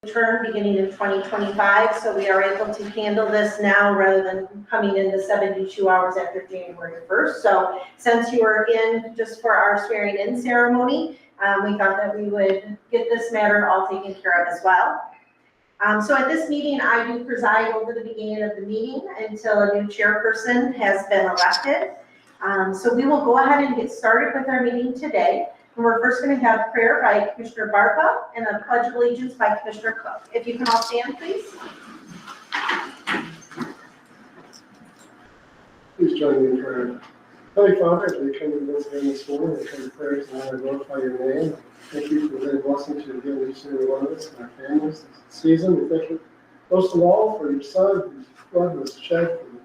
term beginning in 2025, so we are able to handle this now rather than coming in the 72 hours after January 1st. So since you are in just for our swearing in ceremony, we thought that we would get this matter all taken care of as well. So at this meeting, I do preside over the beginning of the meeting until a new chairperson has been elected. So we will go ahead and get started with our meeting today. And we're first going to have prayer by Commissioner Barba and a pledge of allegiance by Commissioner Cook. If you can all stand, please. Please join me in prayer. Holy Father, as we come to this again this morning, we come to prayers and I glorify your name. Thank you for the blessings you've given each and every one of us and our families this season. We thank you most of all for your Son, whose blood was shed for the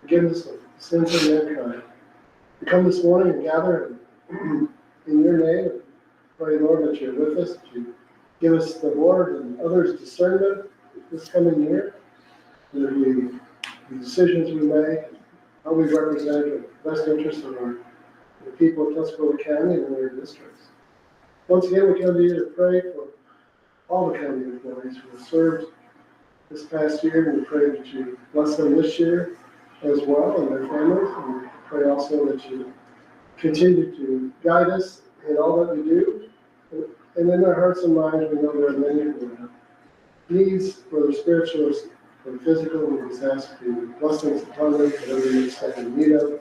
forgiveness of the sins of mankind. We come this morning and gather in your name. Pray, Lord, that you're with us, that you give us the Lord and others discernment this coming year. That the decisions we make, how we represent the best interests of the people of Tuscaloosa County and their districts. Once again, we come to you to pray for all the county employees who have served this past year, and we pray that you bless them this year as well and their families. And we pray also that you continue to guide us in all that we do. And in our hearts and minds, we know there are many who have needs, whether spiritual or physical. We just ask for your blessings upon them, whatever you stand in need of.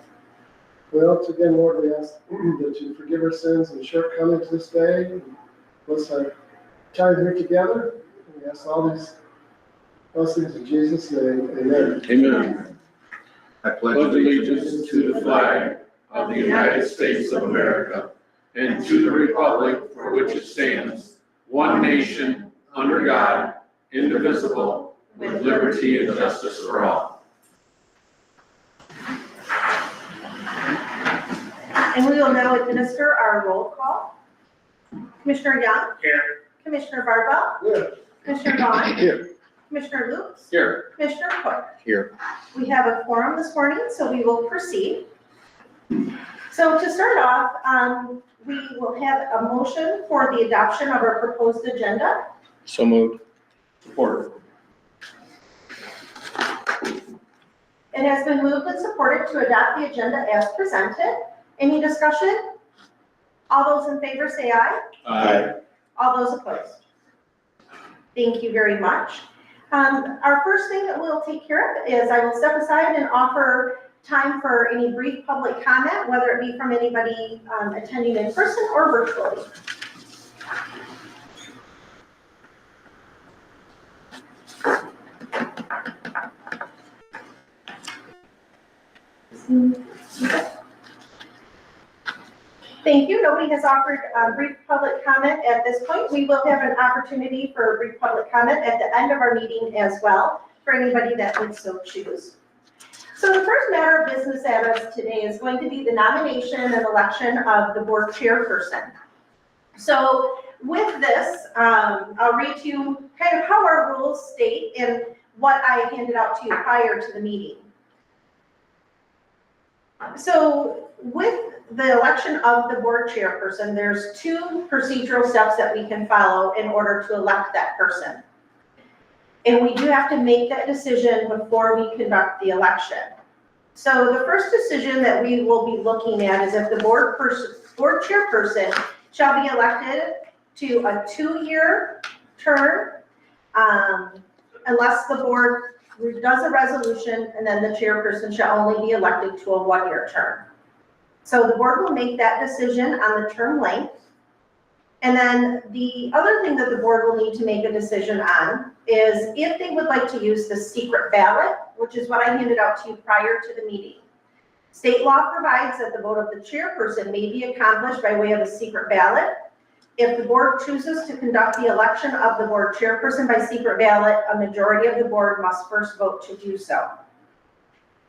We also, again, Lord, we ask that you forgive our sins and shortcomings this day. And bless our time here together. We ask all these blessings in Jesus' name. Amen. Amen. I pledge allegiance to the flag of the United States of America and to the republic for which it stands, one nation, under God, indivisible, with liberty and justice for all. And we will now administer our roll call. Commissioner Young? Here. Commissioner Barba? Here. Commissioner Vaughn? Here. Commissioner Lukes? Here. Commissioner Cook? Here. We have a quorum this morning, so we will proceed. So to start off, we will have a motion for the adoption of our proposed agenda. So moved. Support. It has been moved and supported to adopt the agenda as presented. Any discussion? All those in favor say aye. Aye. All those opposed? Thank you very much. Our first thing that we'll take care of is I will step aside and offer time for any brief public comment, whether it be from anybody attending in person or virtually. Thank you. Nobody has offered brief public comment at this point. We will have an opportunity for a brief public comment at the end of our meeting as well, for anybody that would so choose. So the first matter of business at us today is going to be the nomination and election of the board chairperson. So with this, I'll read to you kind of how our rules state and what I handed out to you prior to the meeting. So with the election of the board chairperson, there's two procedural steps that we can follow in order to elect that person. And we do have to make that decision before we conduct the election. So the first decision that we will be looking at is if the board chairperson shall be elected to a 2-year term, unless the board does a resolution, and then the chairperson shall only be elected to a 1-year term. So the board will make that decision on the term length. And then the other thing that the board will need to make a decision on is if they would like to use the secret ballot, which is what I handed out to you prior to the meeting. State law provides that the vote of the chairperson may be accomplished by way of a secret ballot. If the board chooses to conduct the election of the board chairperson by secret ballot, a majority of the board must first vote to do so.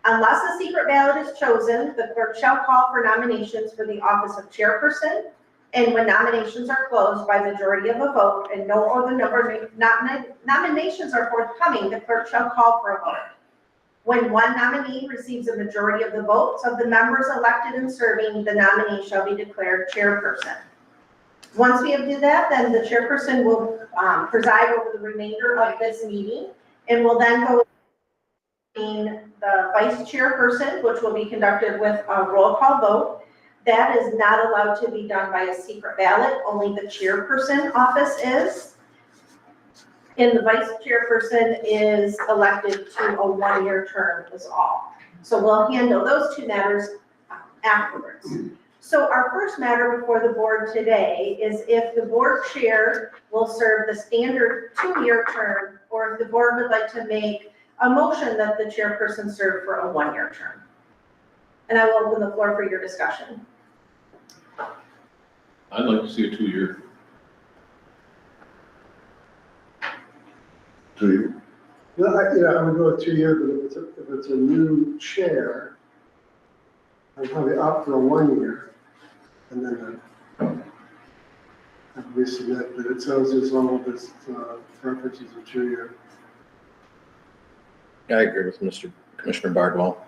Unless a secret ballot is chosen, the clerk shall call for nominations for the office of chairperson. And when nominations are closed by majority of a vote and no other number nominations are forthcoming, the clerk shall call for a vote. When one nominee receives a majority of the votes of the members elected and serving, the nominee shall be declared chairperson. Once we have did that, then the chairperson will preside over the remainder of this meeting and will then go in the vice chairperson, which will be conducted with a roll call vote. That is not allowed to be done by a secret ballot, only the chairperson office is. And the vice chairperson is elected to a one-year term is all. So we'll handle those two matters afterwards. So our first matter before the board today is if the board chair will serve the standard 2-year term, or if the board would like to make a motion that the chairperson serve for a 1-year term. And I will open the floor for your discussion. I'd like to see a 2-year. 2 years. Well, I would go with 2 years, but if it's a new chair, I'd probably opt for a 1 year. And then I'd resubmit, but it sounds as though this preference is a 2 year. I agree with Commissioner Bardwell.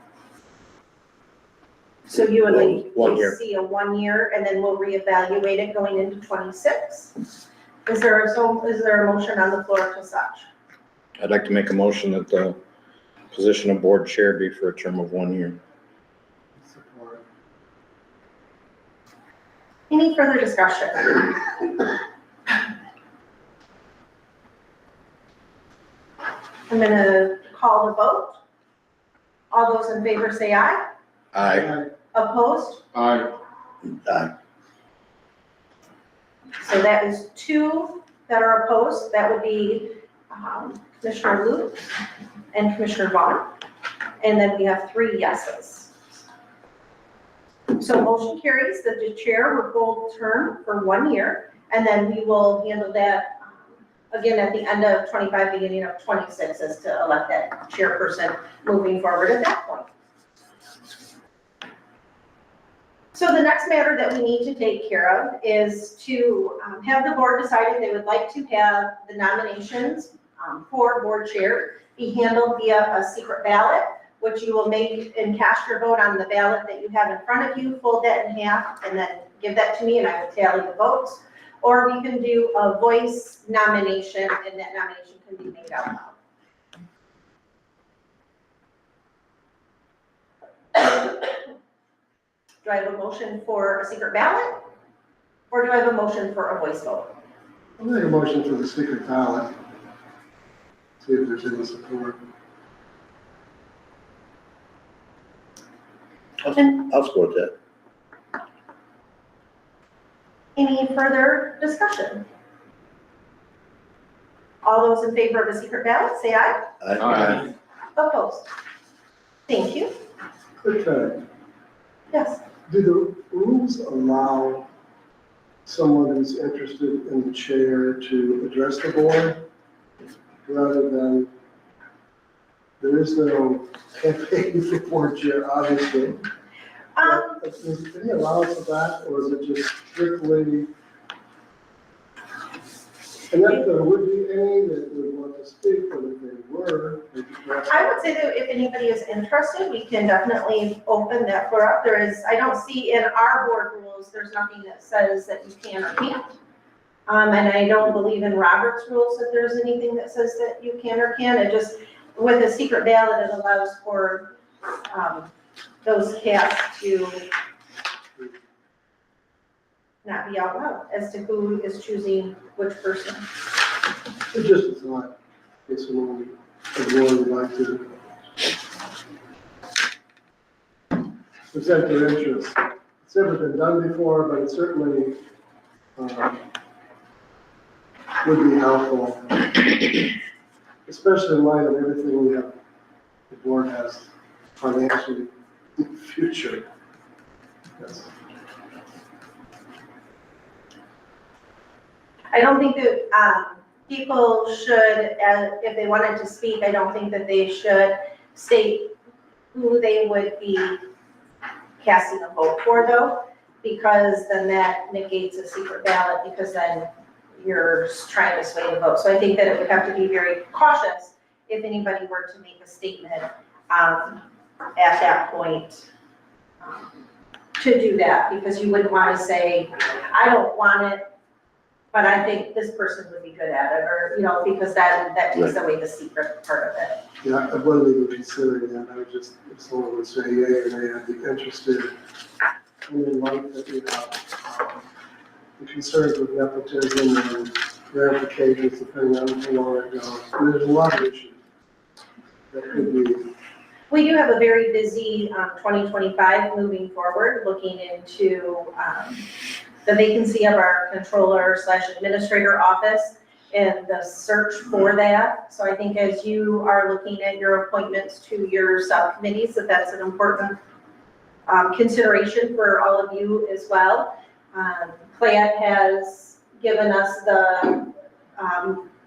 So you would like 1 to year. see a 1 year and then we'll reevaluate it going into 26? Is there a motion on the floor to such? I'd like to make a motion that the position of board chair be for a term of 1 year. Support. Any further discussion? I'm gonna call the vote. All those in favor say aye. Aye. Opposed? Aye. Aye. So that is 2 that are opposed. That would be Commissioner Luke and Commissioner Vaughn. And then we have 3 yeses. So motion carries that the chair will hold term for 1 year, and then we will handle that again at the end of 25, beginning of 26, as to elect that chairperson moving forward at that point. So the next matter that we need to take care of is to have the board decide if they would like to have the nominations for board chair be handled via a secret ballot, which you will make and cast your vote on the ballot that you have in front of you, fold that in half, and then give that to me and I will tally the votes. Or we can do a voice nomination and that nomination can be made out loud. Do I have a motion for a secret ballot? Or do I have a motion for a voice vote? I'll make a motion for the secret ballot. See if there's any support. I'll support that. Any further discussion? All those in favor of a secret ballot, say aye. Aye. Opposed? Thank you. Okay. Yes. Do the rules allow someone who's interested in the chair to address the board rather than, there is no campaign for board chair, obviously. Is there any allowance of that, or is it just strictly? And if there would be any that would want to speak, but if they were, they could address. I would say that if anybody is interested, we can definitely open that floor up. I don't see in our board rules, there's nothing that says that you can or can't. And I don't believe in Robert's rules that there's anything that says that you can or can't. It just, with a secret ballot, it allows for those cast to not be out loud as to who is choosing which person. It just is not, it's someone a board would like to present their interest. It's never been done before, but it certainly would be helpful, especially in light of everything we have, the board has financially in the future. Yes. I don't think that people should, if they wanted to speak, I don't think that they should state who they would be casting a vote for though, because then that negates a secret ballot, because then you're trying to sway the vote. So I think that it would have to be very cautious if anybody were to make a statement at that point to do that, because you wouldn't want to say, I don't want it, But I think this person would be good at it, or, because that takes away the secret part of it. Yeah, I wasn't even considering that, I was just, if someone would say yay or nay, I'd be interested. And in light that, the concerns with nepotism and ramifications depending on how long it goes, there's a lot of issues that could be. We do have a very busy 2025 moving forward, looking into the vacancy of our controller/administrator office and the search for that. So I think as you are looking at your appointments to your subcommittees, that's an important consideration for all of you as well. Clayette has given us the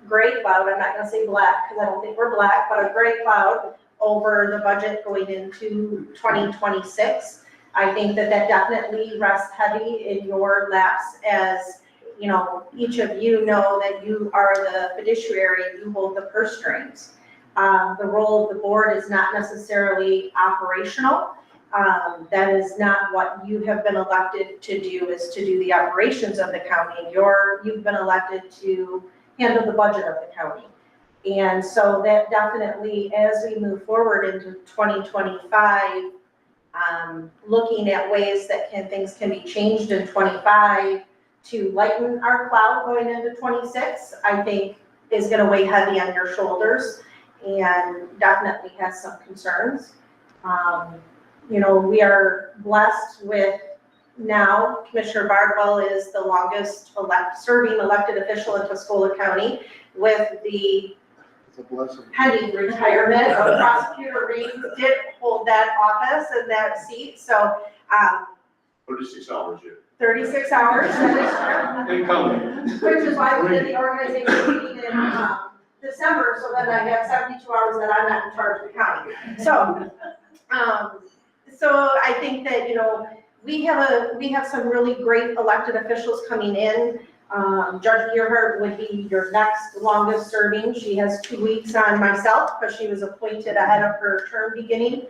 gray cloud, I'm not gonna say black, because I don't think we're black, but a gray cloud over the budget going into 2026. I think that definitely rests heavy in your laps, as, each of you know that you are the fiduciary, you hold the purse strings. The role of the board is not necessarily operational. That is not what you have been elected to do, is to do the operations of the county. You've been elected to handle the budget of the county. And so that definitely, as we move forward into 2025, looking at ways that things can be changed in 25 to lighten our cloud going into 26, I think is gonna weigh heavy on your shoulders and definitely has some concerns. We are blessed with now Commissioner Bardwell is the longest serving elected official in Tuscola County, with the It's a blessing. pending retirement of Prosecutor Reed, who did hold that office and that seat. So 36 hours yet. 36 hours, And counting. which is why we did the organization meeting in December, so that I have 72 hours that I'm not in charge of the county. So I think that, we have some really great elected officials coming in. Judge Gearhart would be your next longest serving. She has 2 weeks on myself because she was appointed ahead of her term beginning.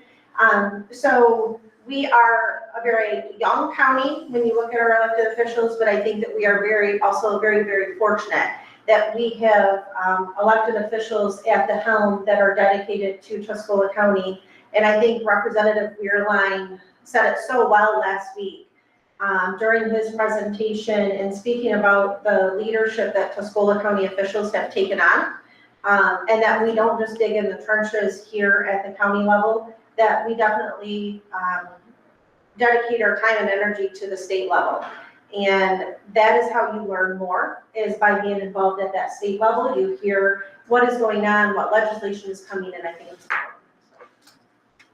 So we are a very young county when you look at our elected officials, but I think that we are also very, very fortunate that we have elected officials at the helm that are dedicated to Tuscola County. And I think Representative Weirline said it so well last week during his presentation, and speaking about the leadership that Tuscola County officials have taken on, and that we don't just dig in the trenches here at the county level, that we definitely dedicate our time and energy to the state level. And that is how you learn more, is by being involved at that state level. You hear what is going on, what legislation is coming in. I think it's important.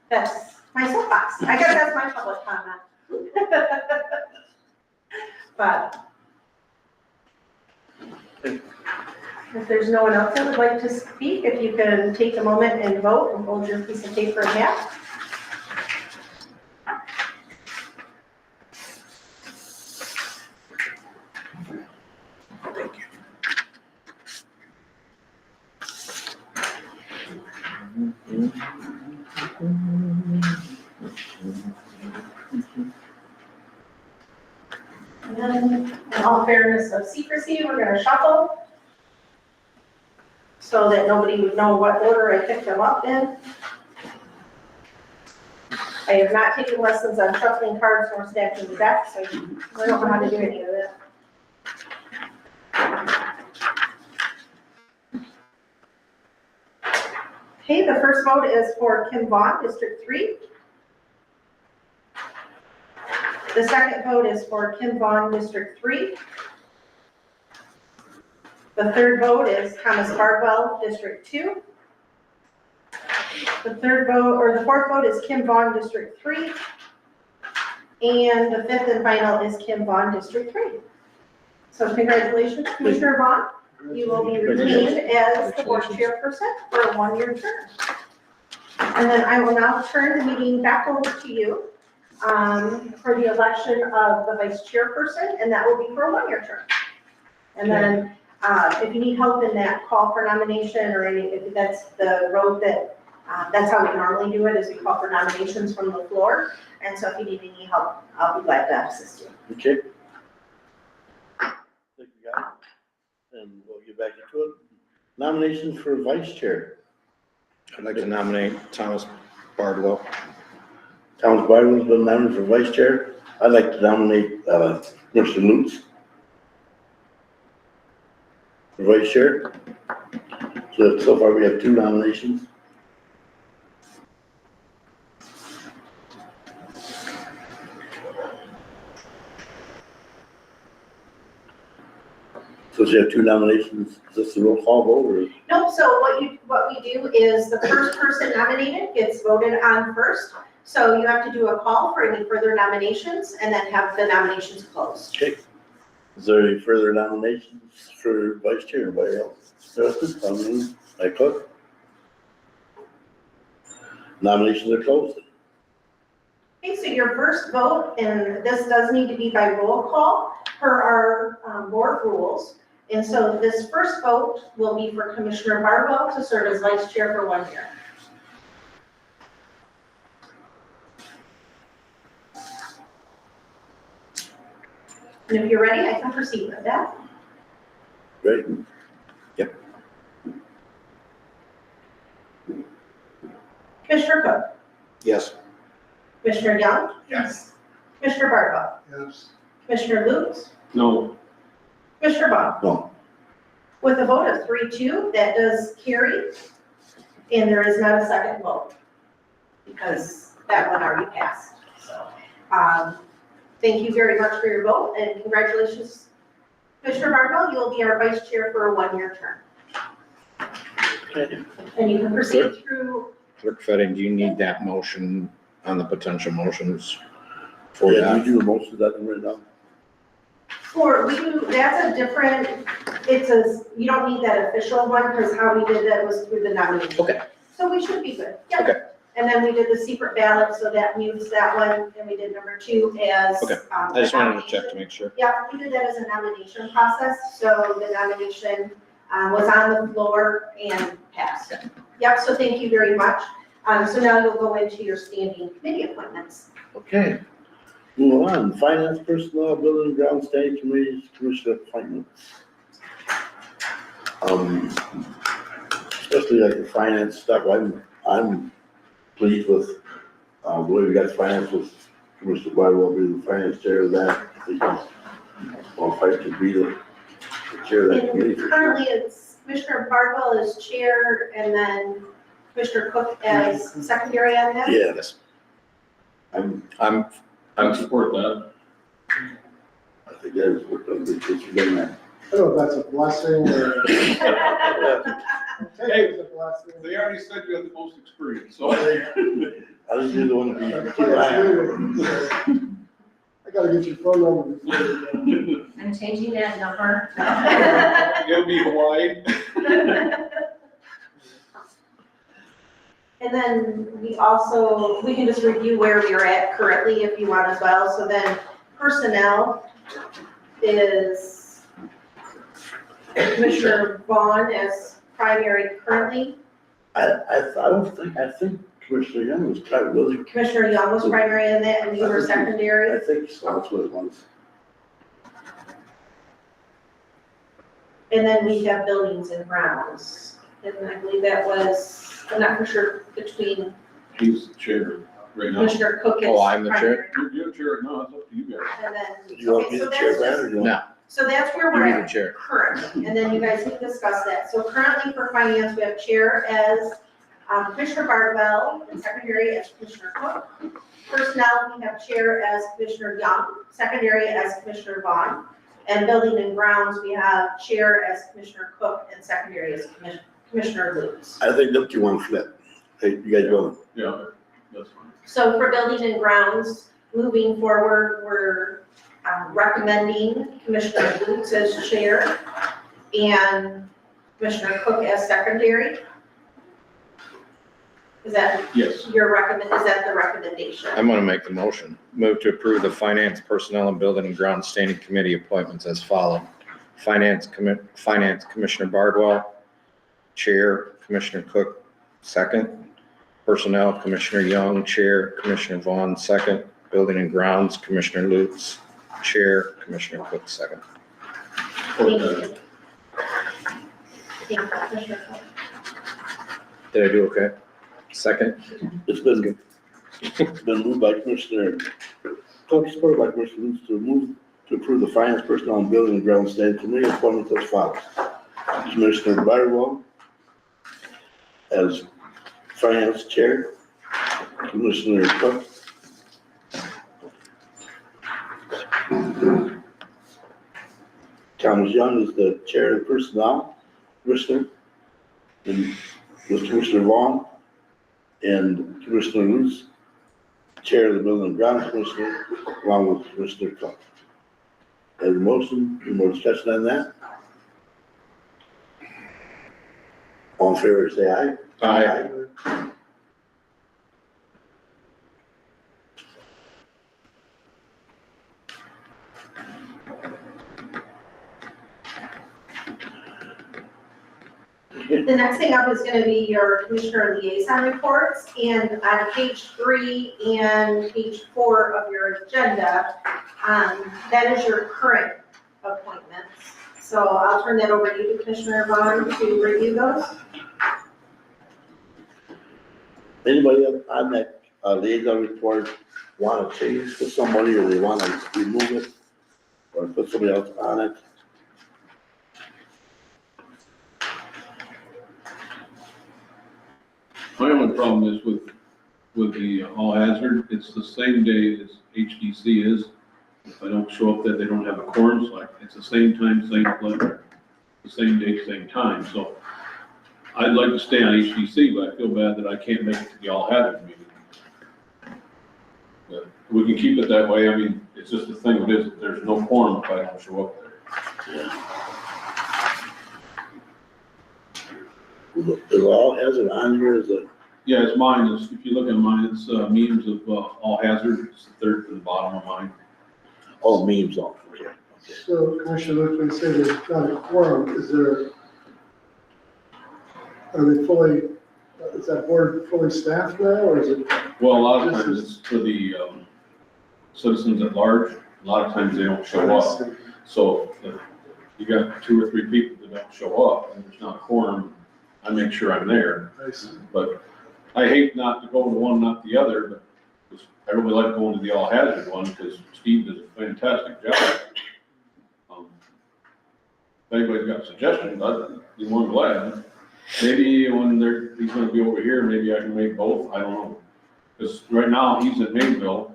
That's my soapbox. I guess that's my public comment. But if there's no one else that would like to speak, if you can take a moment and vote and hold your piece of paper in hand. And then, in all fairness of secrecy, we're gonna shuffle so that nobody would know what order I picked them up in. I have not taken lessons on shuffling cards nor stacking the deck, so I don't know how to do any of that. Okay, the first vote is for Kim Vaughn, District 3. The second vote is for Kim Vaughn, District 3. The third vote is Thomas Bardwell, District 2. The fourth vote is Kim Vaughn, District 3. And the fifth and final is Kim Vaughn, District 3. So congratulations, Commissioner Vaughn. You will be retained as the board chairperson for a 1-year term. And then I will now turn the meeting back over to you for the election of the vice chairperson, and that will be for a 1-year term. And then if you need help in that call for nomination or if that's the road that, that's how we normally do it, is we call for nominations from the floor. And so if you need any help, I'll be glad to assist you. Okay. Thank you, guys. and we'll get back into it. Nominations for vice chair. I'd like to nominate Thomas Bardwell. Thomas Byron's been nominated for vice chair. I'd like to nominate, Mr. Lutz for vice chair. So far we have 2 nominations. So you have 2 nominations, is this a roll call vote or? Nope, so what we do is the first person nominated gets voted on first. So you have to do a call for any further nominations and then have the nominations closed. Okay. Is there any further nominations for vice chair, anybody else? Justin, by clerk? Nominations are closed. Okay, so your first vote, and this does need to be by roll call per our board rules. And so this first vote will be for Commissioner Bardwell to serve as vice chair for 1 year. And if you're ready, I can proceed with that. Right? Commissioner Cook, Yes. Commissioner Young, Yes. Commissioner Bardwell, Yes. Commissioner Lutz, No. Commissioner Vaughn. No. With a vote of 3-2, that does carry, and there is not a second vote, because that one already passed. So, thank you very much for your vote, and congratulations, Commissioner Bardwell, you'll be our vice chair for a 1-year term. Okay. And you can proceed through, Clerk Fetting, do you need that motion on the potential motions for Yeah, that? we do most of that right now. that's a different, you don't need that official one, because how we did that was through the nomination. Okay. So we should be good. Yep. Okay. And then we did the secret ballot, so that mutes that one, and we did number 2 as. Okay. I just wanted to check to make sure. Yeah, we did that as a nomination process, so the nomination was on the floor and passed. Yep, so thank you very much. So now you'll go into your standing committee appointments. Okay. Move on, finance, personnel, building, ground, state committees, commissioner appointments. Especially like the finance stuff, I'm pleased with, the way we got finance with Commissioner Bardwell being the finance chair of that. I think he's qualified to be the chair of that committee. And currently, it's Commissioner Bardwell as chair, and then Commissioner Cook as secondary on that. Yeah, Yes. I'm, I support that. I think that is what I'm good for doing that. I don't know if that's a blessing or. Take it as a blessing. They already said you have the most experience, so. I just didn't want to be. That's what I'm doing. I gotta get your phone number before we go. I'm changing that number. Give me Hawaii. And then we can just review where we are at currently if you want as well. So then personnel is Commissioner Vaughn as primary currently. I think Commissioner Young was probably, Commissioner Young was primary in that, and you were I secondary. think so, that's what it was. And then we have buildings and grounds. And I believe that was, I'm not for sure, between He's the chair right now. Commissioner Cook and Oh, I'm the chair? primary. You're chair, no, it's up to you guys. And then, Do you want okay, me so to chair that's that just, or do you want? No, so that's where you we're need at. a chair. Currently, and then you guys can discuss that. So currently for finance, we have chair as Commissioner Bardwell and secondary as Commissioner Cook. Personnel, we have chair as Commissioner Young, secondary as Commissioner Vaughn. And building and grounds, we have chair as Commissioner Cook and secondary as Commissioner Lutz. I think that's you want for that. Hey, you guys want? Yeah, that's fine. So for building and grounds, moving forward, we're recommending Commissioner Lutz as chair and Commissioner Cook as secondary. Is that Yes. is that the recommendation? I'm gonna make the motion. Move to approve the finance, personnel, and building and ground standing committee appointments as follows. Finance Commissioner Bardwell, Chair, Commissioner Cook, second. Personnel, Commissioner Young, Chair, Commissioner Vaughn, second. Building and grounds, Commissioner Lutz, Chair, Commissioner Cook, second. Thank you. Thank you, Commissioner Cook. Did I do okay? Second? It's been moved by Commissioner Cook, supported by Commissioner Lutz to approve the finance, personnel, and building and ground standing committee appointments as follows. Commissioner Barwell as finance chair, Commissioner Cook Thomas Young is the chair of personnel, Commissioner, and with Commissioner Vaughn and Commissioner Lutz, chair of the building and grounds commissioner, along with Commissioner Cook. As a motion, any more discussion on that? All in favor, say aye. Aye. The next thing up is gonna be your commissioner liaison reports, and on page 3 and page 4 of your agenda, that is your current appointments. So I'll turn that over to you, Commissioner Vaughn, to review those. Anybody on that liaison report want to change to somebody, or they want to remove it, or put somebody else on it? My only problem is with the all hazard, it's the same day as HDC is. If I don't show up, that they don't have a quorum, so it's the same time, same place, the same day, same time, so I'd like to stay on HDC, but I feel bad that I can't make it to the all hazard meeting. But we can keep it that way, I mean, it's just the thing it is, there's no quorum if I don't show up there. Is all hazard on here, is it? Yeah, it's mine, if you look at mine, it's memes of all hazard, it's the third from the bottom of mine. Oh, memes off, okay. So Commissioner Lutz, when you say there's not a quorum, are they fully, is that board fully staffed now, or is it? Well, a lot of times it's for the citizens at large, a lot of times they don't show up. So if you got 2 or 3 people that don't show up, and there's not a quorum, I make sure I'm there. I see. But I hate not to go to one, not the other, but I really like going to the all hazard one, because Steve does a fantastic job. If anybody's got suggestions, I'd be more than glad. Maybe when he's gonna be over here, maybe I can make both, I don't know. Because right now, he's at Mainville,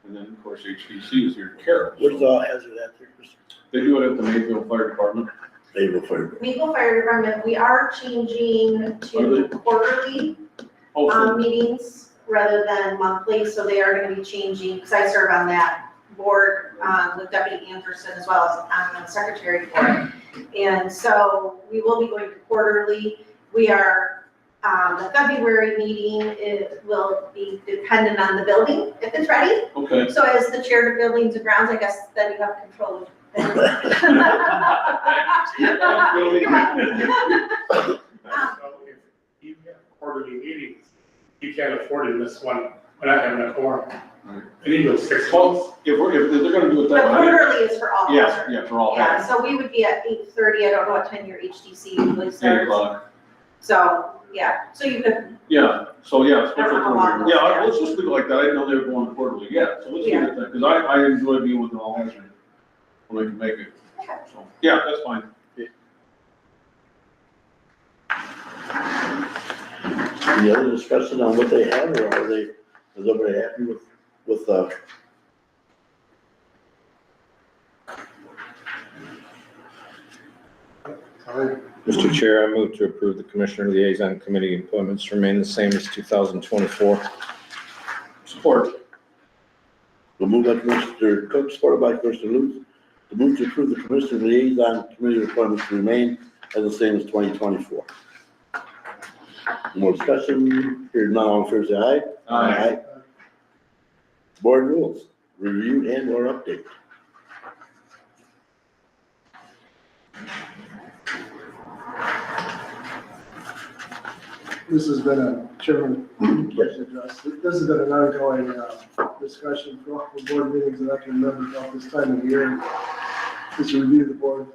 and then, of course, HDC is here in Carroll. Where's all hazard at there, Chris? They do it at the Mainville Fire Department. Naval Fire. Maple Fire Department, we are changing to quarterly Also, meetings rather than monthly, so they are gonna be changing, because I serve on that board with Deputy Anderson as well as I'm on the secretary board. And so we will be going to quarterly. We are, the February meeting, it will be dependent on the building, if it's ready. okay. So as the chair of buildings and grounds, I guess then you have control of. So if you have quarterly meetings, you can't afford to miss one, we're not having a quorum. Right. I need those 6 months. Well, if they're gonna do it The that way. quarterly is for all. Yeah, hazard. yeah, for all Yeah, hazard. so we would be at 8:30, I don't know what time your HDC usually 8 starts. o'clock. So, yeah, so you could, Yeah, so yeah, I don't know how long those are. let's just leave it like that. I didn't know they were going quarterly yet, so let's leave it at that, because I enjoy being with an all hazard when I can make it. So, yeah, that's fine. Any other discussion on what they have, or is everybody happy with Mr. Chair, I move to approve the Commissioner Liaison Committee appointments remain the same as 2024. Support. the move by Commissioner Cook, supported by Commissioner Lutz, to move to approve the Commissioner Liaison Committee appointments to remain as the same as 2024. More discussion, here none, all in favor, say aye. Aye. Board rules, review and or update. This has been Chairman, this has been an ongoing discussion for all the board meetings that I can remember about this time of year. Is to review the board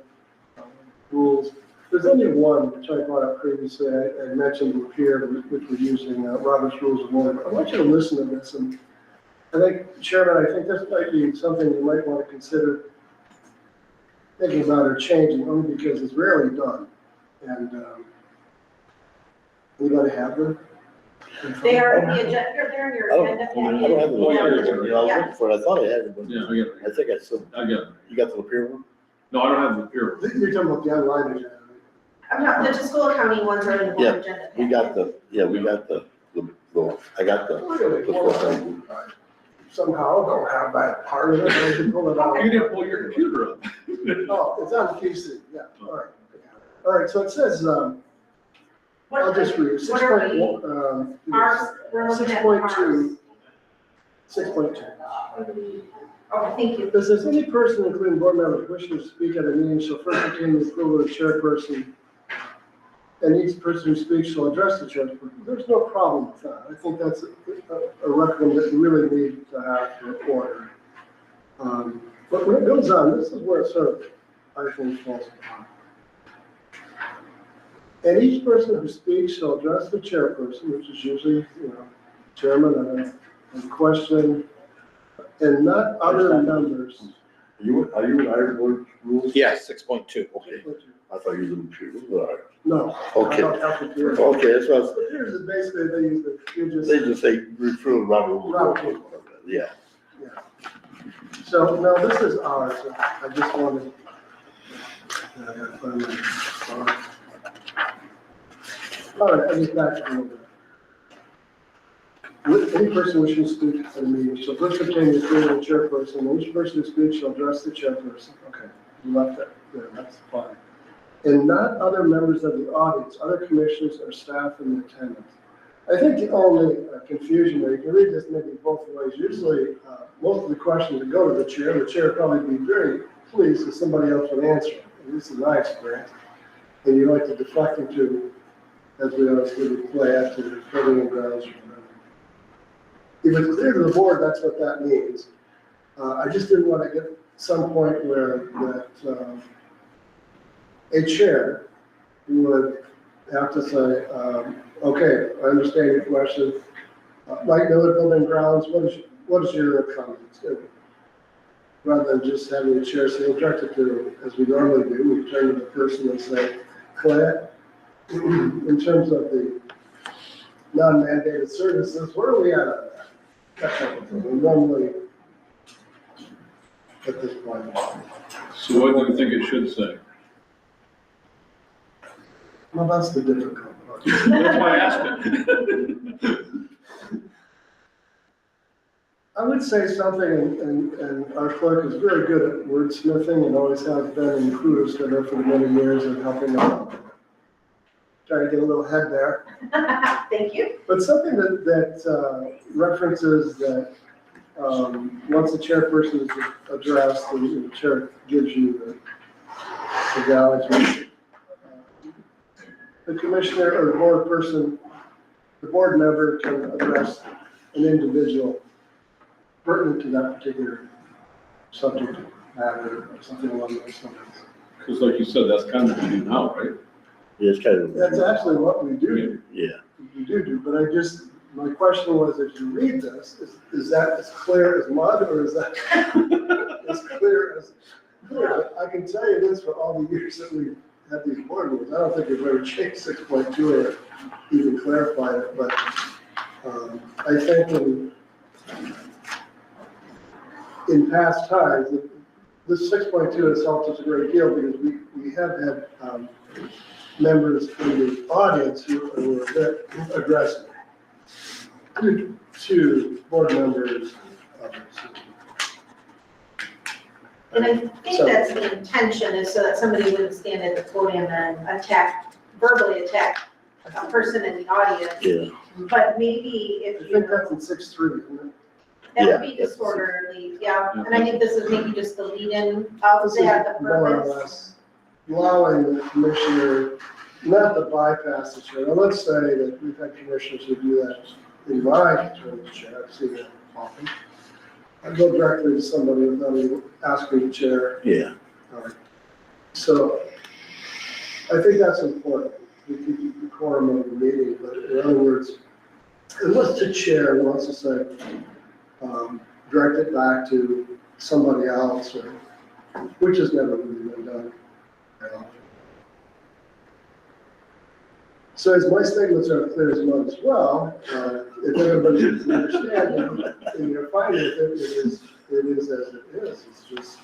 rules, There's only one, which I brought up previously, I mentioned here, which we're using Robert's Rules of Order. I want you to listen to this, and I think, Chairman, I think this might be something you might want to consider thinking about or changing, only because it's rarely done. And anybody have them? They are in the agenda, they're in your I don't, agenda. I don't have the Lapeer one, you know, I was Yeah. looking for it, I thought I had it, but Yeah, I got it. I think I still, I got it. you got the Lapeer one? No, I don't have the peer. You're talking about the online agenda. I'm not, the school accounting ones are in the Yeah, one agenda. We got the, yeah, we got the, I got the, Really? the full thing. Somehow don't have that part of it, I can pull it out. You didn't pull your computer up. Oh, it's on the PC, yeah, all right. All right, so it says, I'll just read, What are we? Ours, we're looking at ours. 6.2. 6.2. Oh, thank you. It says, any person, including board members, wishing to speak at a meeting shall first obtain the approval of the chairperson, and each person who speaks shall address the chairperson. There's no problem with that. I think that's a recommendation that we really need to have in order. But when it goes on, this is where it sort of, I think, falls apart. And each person who speaks shall address the chairperson, which is usually, chairman, and question, and not other members. Are you in Iron Board rules? Yes, 6.2. Okay, I thought you were the Lapeer, all right. No. Okay. I don't have to do it. Okay, that's what I was, But here's the basically, you they just say refer to Robert Rules. Robert. Yeah. So, no, this is ours, I just wanted. I gotta find my- All right, I just back to a little bit. Any person wishing to speak at a meeting shall first obtain the approval of the chairperson, and each person who speaks shall address the chairperson. Okay, you left that, there, that's fine. And not other members of the audience, other commissioners or staff in attendance. I think the only confusion there, you can read this maybe both ways. Usually, most of the questions that go to the chair will probably be very pleased if somebody else would answer. At least in my experience. And you like to deflect them to, as we always do, play after the building and grounds. If it's clear to the board, that's what that means. I just didn't want to get some point where that a chair would have to say, okay, I understand your question. Mike Miller, building grounds, what is your comment? Rather than just having the chair say, objected to, as we normally do, we turn to the person and say, Claire, in terms of the non-mandated services, where are we at on that? That type of thing. We normally, at this point. So what do you think it should say? Well, that's the difficult part. That's why I asked it. I would say something, and our clerk is very good at wordsmithing and always has been, and kudos to her for many years of helping out. Trying to get a little ahead there. Thank you. But something that references that, once the chairperson is addressed, the chair gives you the acknowledgement. The commissioner or the board person, the board member can address an individual pertinent to that particular subject matter or something along those lines. Because like you said, that's kind of what you do now, right? Yeah, it's kind of. That's actually what we do. Yeah. We do, but my question was, as you read this, is that as clear as mud, or is that as clear as? I can tell you this, for all the years that we've had these board meetings, I don't think we've ever changed 6.2 or even clarified it, but I think in past times, this 6.2 has helped us a great deal, because we have had members in the audience who were a bit aggressive to board members. And I think that's the intention, is so that somebody wouldn't stand at the podium and verbally attack a person in the audience. Yeah. But maybe I if you, think that's in 6.3, isn't it? that would Yeah, be that's- disorderly, yeah. Yeah. And I think this is maybe just the lead-in of This is that, the more or purpose. less allowing the commissioner not to bypass the chair. Now, let's say that we've had commissioners who do that in my term as chair, I've seen that often. I go directly to somebody without even asking the chair. Yeah. So I think that's important. We keep the quorum of the meeting, but in other words, unless the chair wants to say, direct it back to somebody else, or, which has never really been done. So as my statements are clear as mud as well, if everybody can understand, and you're fine with it, it is as it is. It's just,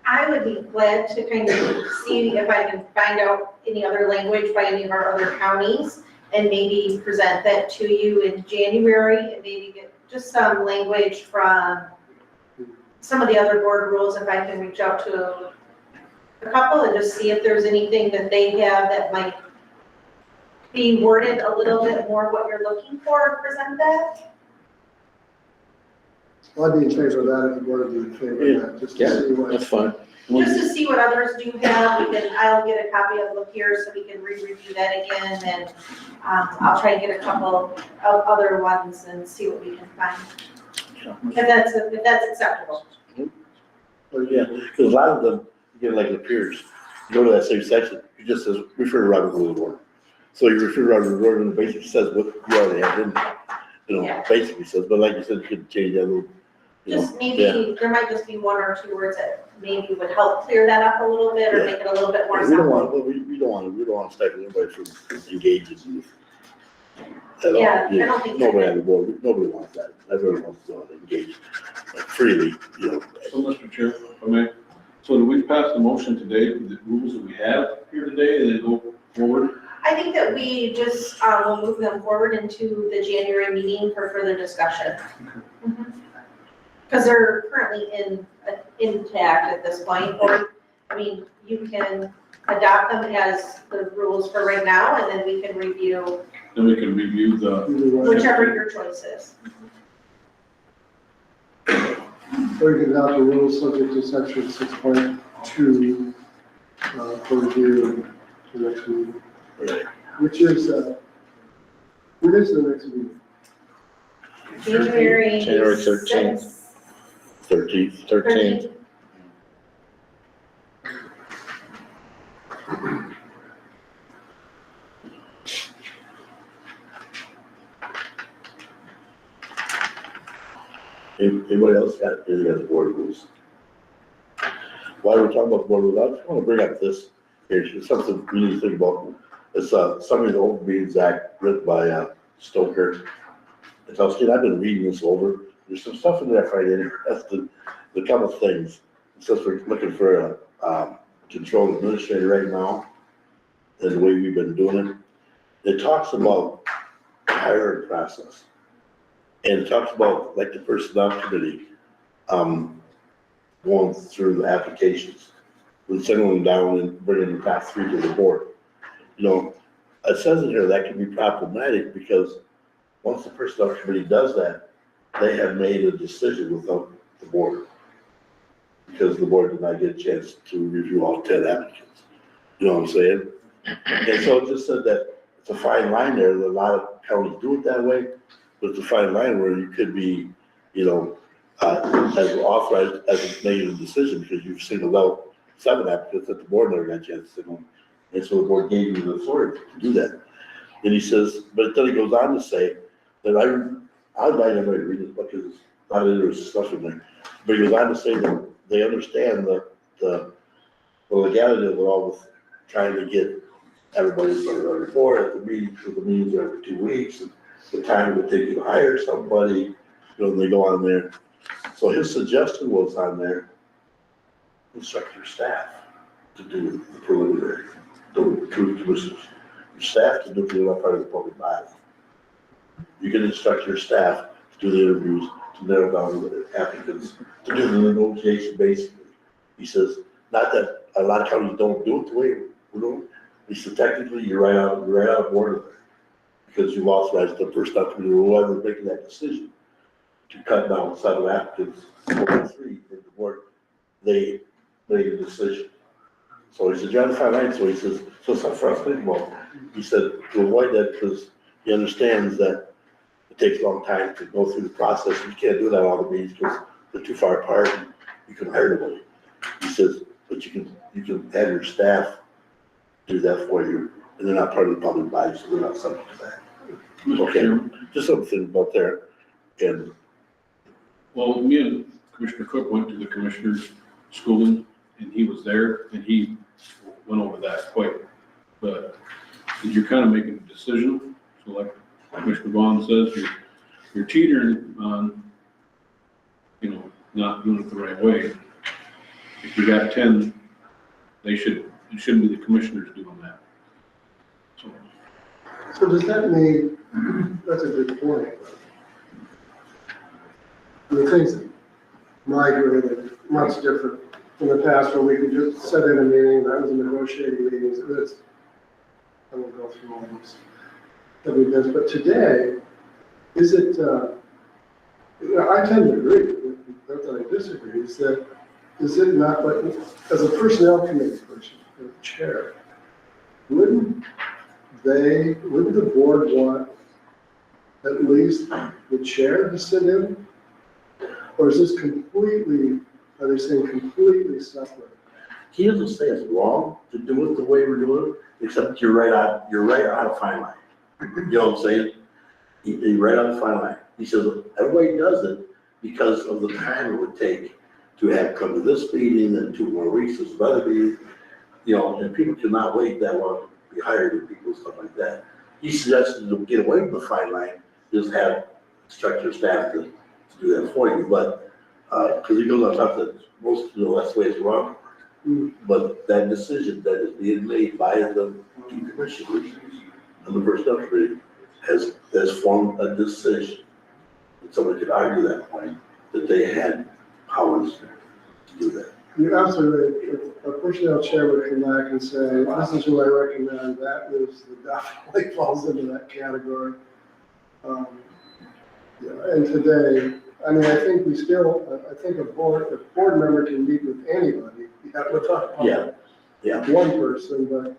I would be glad to kind of see if I can find out any other language by any of our other counties and maybe present that to you in January and maybe get just some language from some of the other board rules, if I can reach out to a couple and just see if there's anything that they have that might be worded a little bit more what you're looking for, and present that. I'd be in favor of that if the board would be in favor of that, just to see what. That's fine. Just to see what others do have, I'll get a copy of it here so we can re-review that again, and I'll try and get a couple of other ones and see what we can find. If that's acceptable. Well, yeah, because a lot of them, you get like the peers, you go to that same section, it just says, refer to Robert Rule of Order. So you refer to Robert Rule of Order, and it basically says what you already have in there. Yeah. Basically says, but like you said, you could change that a little. Just maybe, there might just be one or two words that maybe would help clear that up a little bit or make it a little bit more We don't simple. want, we don't want to stifle anybody from engaging in at all. Yeah, I don't think so. Nobody wants that. Everyone wants to engage freely, So, Mr. Chair, if I may, so do we pass the motion today with the rules that we have here today and then go forward? I think that we just will move them forward into the January meeting for further discussion. Because they're currently intact at this point, or, I mean, you can adopt them as the rules for right now, and then we can review Then we can review the, whichever your choice is. Or you can adopt the rules subject to section 6.2 for review to the next meeting, right? which is the next meeting? January January 13th. 6th. 13th. Anybody else got any other board rules? While we're talking about board rules, I just want to bring up this, it's something we need to think about. It's summary of the Open Meetings Act written by Stoker. And I've been reading this over. There's some stuff in there I find interesting. The couple of things. It says we're looking for a control administrator right now, and the way we've been doing it. It talks about the hiring process. And it talks about like the personnel committee, going through the applications. We send them down and bringing the top 3 to the board. It says in here that can be problematic because once the personnel committee does that, they have made a decision without the board. Because the board did not get a chance to review all 10 applicants. You know what I'm saying? And so it just said that it's a fine line there, that a lot of counties do it that way, but it's a fine line where you could be, as authorized as making a decision because you've singled out 7 applicants that the board never got a chance to signal. And so the board gave you the authority to do that. And he says, but then he goes on to say that I'd like everybody to read this book because it's not interesting stuff in there. But he goes on to say that they understand the legality of it all with trying to get everybody to start on report at the meeting, because the meetings are every 2 weeks, and the time it would take you to hire somebody, and they go on there. So his suggestion was on there, instruct your staff to do the preliminary, the commissioners. Your staff to do it, you're not part of the public body. You can instruct your staff to do the interviews, to narrow down the applicants, to do the negotiation basically. He says, not that a lot of counties don't do it the way we do. He said, technically, you're right out of order there. Because you've authorized the personnel committee or whoever's making that decision to cut down 7 applicants, or 3 in the board. They made a decision. So he said, you're on the fine line. So he says, so it's not for us to think about. He said, to avoid that, because he understands that it takes a long time to go through the process. You can't do that all the meetings because they're too far apart and you can hire nobody. He says, but you can have your staff do that for you, and they're not part of the public body, so they're not subject to that. Mr. Okay. Chairman, Just something about there, and well, me and Commissioner Cook went to the commissioner's schooling, and he was there, and he went over that quite, but you're kind of making a decision, so like Commissioner Vaughn says, you're teetering on, not doing it the right way. If you got 10, it shouldn't be the commissioners doing that. So, So does that mean, that's a good point. The things that migrated much different from the past where we could just set in a meeting, that was a negotiating meeting, I won't go through all these every bit, but today, is it, I tend to agree, not that I disagree, is it not like, as a personnel committee person, as chair, wouldn't the board want at least the chair to sit in? Or is this completely, are they saying completely separate? he doesn't say it's wrong to do it the way we're doing it, except you're right on a fine line. You know what I'm saying? You're right on the fine line. He says, everybody does it because of the time it would take to have come to this meeting and 2 more weeks, this other meeting, and people cannot wait that long to be hired and people, stuff like that. He suggested to get away from the fine line, just have structured staff to do that for you, but, because he goes on top that most, that's the way it's wrong. But that decision that is being made by the commissioners and the personnel committee has formed a decision. And somebody could argue that point, that they had powers to do that. You're absolutely right. If a personnel chair would come back and say, this is who I recommend, that definitely falls into that category. And today, I mean, I think a board member can meet with anybody. We're talking about one person, but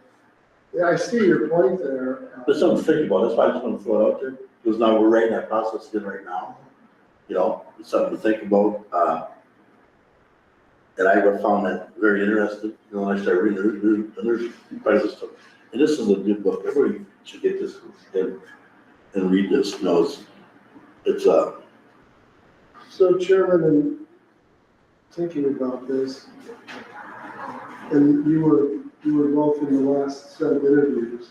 yeah, I see your point there. There's something to think about, that's why I just want to throw it out there, because now we're writing that process in right now. It's something to think about, and I found that very interesting, when I started reading, there's quite a stuff. And this is a good book, everybody should get this and read this, it's So Chairman, in thinking about this, and you were both in the last set of interviews,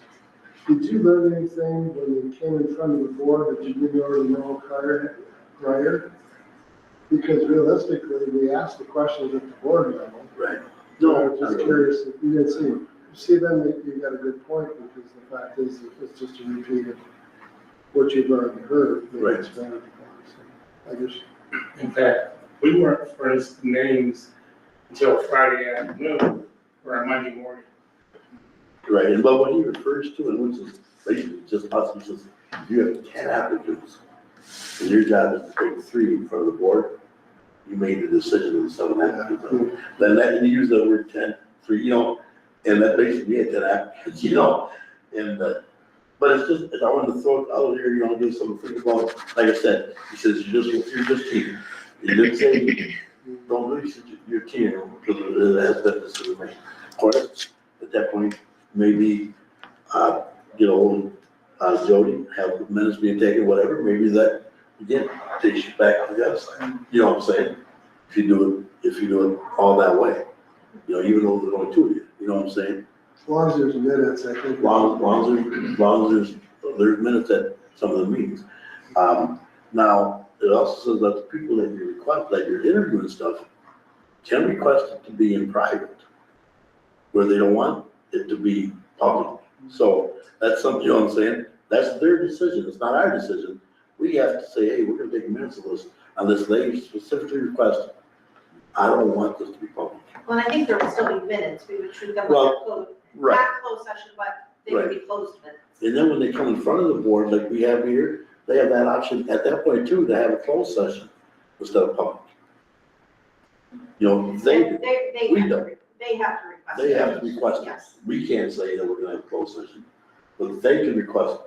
did you learn anything when you came in front of the board that you didn't already know prior? Because realistically, we asked the questions at the board level. right. I was just curious if you didn't see. See, then you got a good point, because the fact is, that it's just a repeat of what you've already heard. Maybe Right. it's better to so I guess. In fact, we weren't furnished names until Friday afternoon or Monday morning. Right, and but what he refers to, and which is basically just us, he says, you have 10 applicants, and your job is to take 3 in front of the board. You made the decision on 7 applicants. Then that, and you use the word 10, 3, and that basically had 10 applicants, and, but it's just, I wanted to throw it out here, do something to think about. Like I said, he says, you're just team. He didn't say, don't really say you're team, because it has been this to me. Of course, at that point, maybe, Jody, have minutes being taken, whatever, maybe that, again, takes you back to the other side. You know what I'm saying? If you do it all that way, even though there's only 2 of you, you know what I'm saying? As long as there's minutes, I think. As long as there's minutes at some of the meetings. Now, it also says that the people that you request, that you're interviewing stuff, can request it to be in private, where they don't want it to be public. So that's something, you know what I'm saying? That's their decision, it's not our decision. We have to say, hey, we're gonna take minutes of this, unless they specifically request, I don't want this to be public. Well, I think there would still be minutes, we would treat them like Well, a closed, Right, not closed session, but they would be closed minutes. and then when they come in front of the board, like we have here, they have that option at that point too, to have a closed session instead of public. We They have don't. they have to request. They it. have to request it. Yes. We can't say that we're gonna have a closed session, but they can request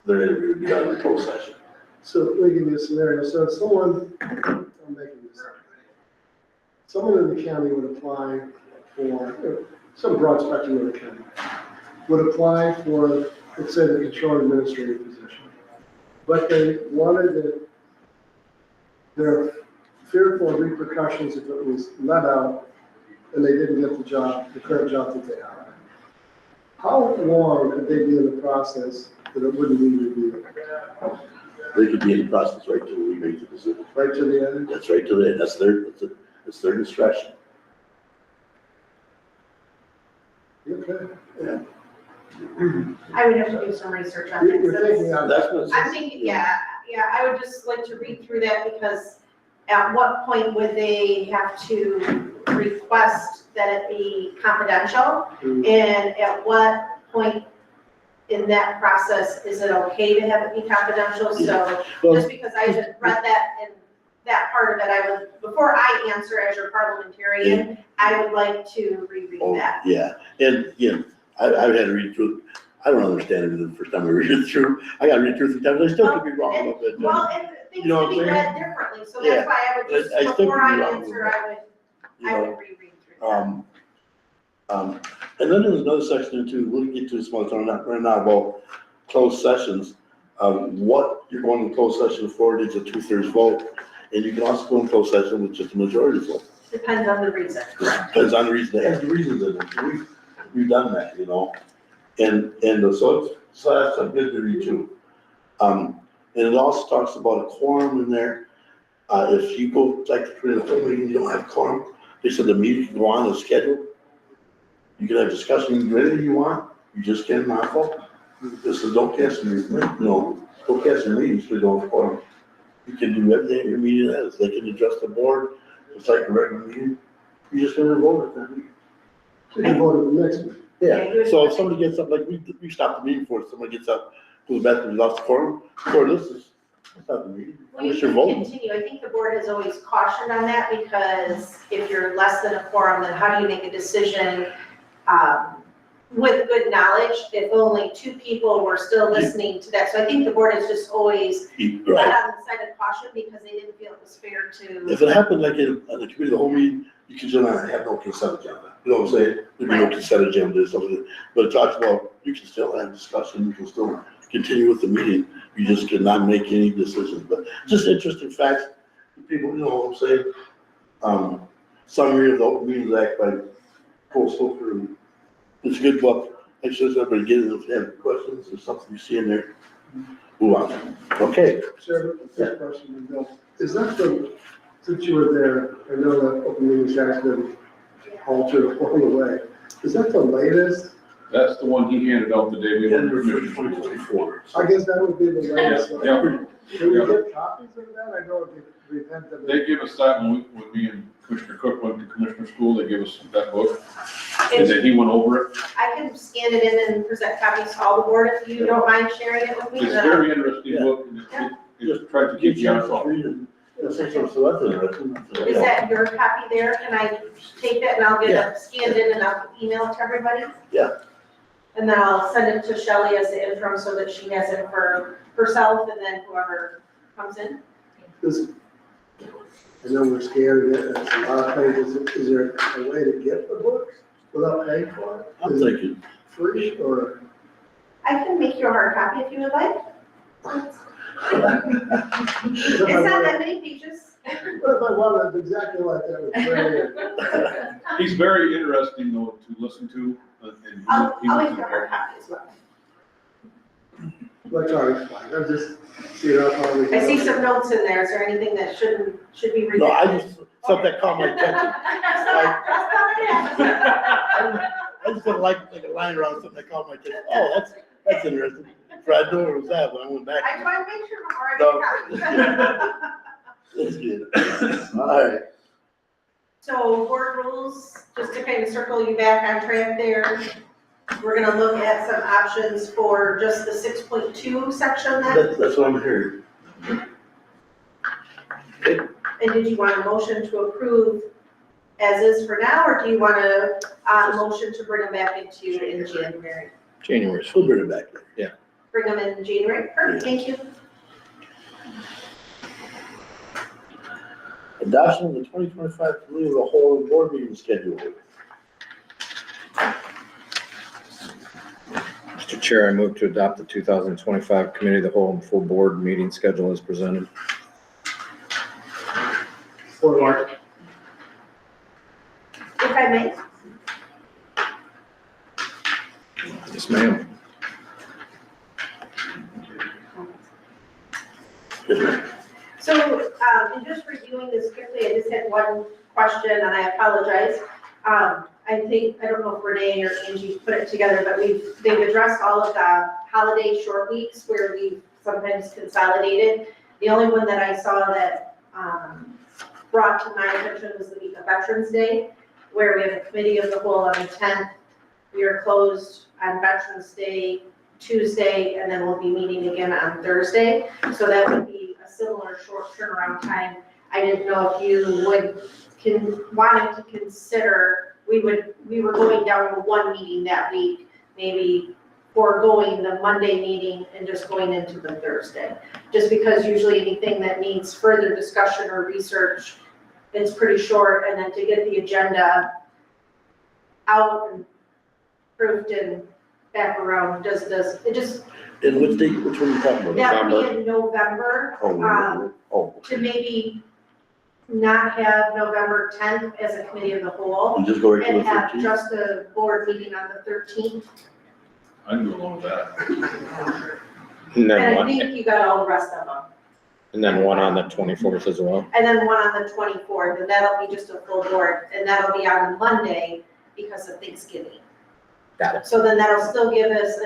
their interview to be done in a closed session. So let me give you a scenario. So someone, I'm making this up. Someone in the county would apply for some broad spectrum of the county. would apply for, let's say, the control administrator position. But they wanted it, they're fearful of repercussions if it was let out and they didn't get the job, the current job that they have. How long could they be in the process that it wouldn't need review? They could be in the process right till we make the decision. Right to the end? That's right till the end. That's their discretion. Okay. Yeah. I would have to do some research on You're that. thinking out. That's what. I'm thinking, yeah, I would just like to read through that because at what point would they have to request that it be confidential? And at what point in that process is it okay to have it be confidential? So Well, just because I had read that and that part of it, I would, before I answer as your parliamentarian, I would like to reread oh, that. yeah, and again, I've had to read through it. I don't understand it the first time I read it through. I gotta read through it 3 times. I still could be wrong a little bit. Well, and things You know can what be I'm read differently, so that's Yeah. why I would just, I still before could be I wrong answer, you I know. would reread through that. And then there's another section too, we'll get to this one time, not right now, about closed sessions. What you're going to closed session for, it's a 2/3 vote, and you can also go in closed session with just a majority vote. Depends on the reason. Depends on the reason, it has reasons in it, we've done that, you know, and so that's a good to read too. And it also talks about a quorum in there. If you go, like, to create a whole meeting, you don't have quorum, they said the meeting can go on as scheduled. You can have discussion, you can do anything you want, you just can't not vote. This is, don't cancel your, don't cancel your meetings, so you don't have quorum. You can do everything your meeting is, they can address the board, it's like a regular meeting, you just gonna vote at that meeting. So you go to the next one. Yeah, so if somebody gets up, like, we stopped the meeting for it, somebody gets up, goes back to the lost quorum, or this is, it's not the meeting, Well, you unless you're can voting. continue, I think the board has always cautioned on that, because if you're less than a quorum, then how do you make a decision, with good knowledge, if only 2 people were still listening to that? So I think the board has just always been Right, on the side of caution, because they didn't feel it was fair to. if it happened like in the committee, the whole meeting, you can just not have no consent agenda, you know what I'm saying? There'd be no consent agenda or something, but it talks about, you can still have discussion, you can still continue with the meeting, you just cannot make any decisions, but just interesting facts, people, you know what I'm saying? Summary of the Open Meetings Act by Paul Stoker. It's a good book. I suggest everybody get it if they have questions or something you see in there. Move on. Okay. Sir, quick question, Bill. Is that the, since you were there, I know that open meetings has been altered along the way. Is that the latest? That's the one he handed out the day we went to January commission. 2024. I guess that would be the latest. Yeah. Can we get copies of that? I know we've had them. They give us that when me and Commissioner Cook went to commissioner school, they gave us that book, and then he went over it. I can scan it in and present copies to all the board if you don't mind sharing it with me. It's a very interesting book, and it just tried to keep you on top. That's interesting. Is that your copy there? Can I take that and I'll get it scanned in and I'll email it to everybody? Yeah. And then I'll send it to Shelley as the interim so that she has it for herself and then whoever comes in. I know we're scared of it, it's a lot of pages. Is there a way to get the books without paying for it? I'm Is it thinking, free or? I can make you a hard copy if you would like. It's not that many pages. What if I wanted it exactly like that with Larry? He's very interesting though to listen to, and I'll he make you a hard copy as well. Electronic, fine. I'm just, how I see some notes in there. Is there anything that should be redacted? no, I just, something that caught my attention. I just don't like a line around something that caught my attention. Oh, that's interesting. So I knew where it was at, but I went back. I try to make sure I'm already That's good. All right. So board rules, just to kind of circle you back on track there, we're gonna look at some options for just the 6.2 section then. That's what I'm hearing. And did you want a motion to approve as is for now, or do you want a motion to bring them back into you in January? January. We'll bring it back. Bring them in January? Perfect, thank you. Adoption of the 2025 Committee of the Whole Board Meeting Schedule. Chair, I move to adopt the 2025 Committee of the Whole and full board meeting schedule as presented. Support. If I may, Yes, ma'am. so, in just reviewing this quickly, I just had one question, and I apologize. I think, I don't know if Renee or Angie put it together, but they've addressed all of the holiday short weeks where we sometimes consolidated. The only one that I saw that, brought to my attention was the week of Veterans Day, where we have a committee of the whole on the 10th. We are closed on Veterans Day, Tuesday, and then we'll be meeting again on Thursday. So that would be a similar short turnaround time. I didn't know if you wanted to consider, we were going down to one meeting that week, maybe foregoing the Monday meeting and just going into the Thursday. Just because usually anything that needs further discussion or research, it's pretty short, and then to get the agenda out and proofed and back around, it just, And which date, which one are you talking about? that would be in November. To maybe not have November 10th as a committee of the whole, And just go right to and the have 15th? just a board meeting on the 13th. I can go along with that. And And then I one, think you got all the rest of them. and then one on the 24th as well. And then one on the 24th, and that'll be just a full board, and that'll be on Monday because of Thanksgiving. Got it. So then that'll still give us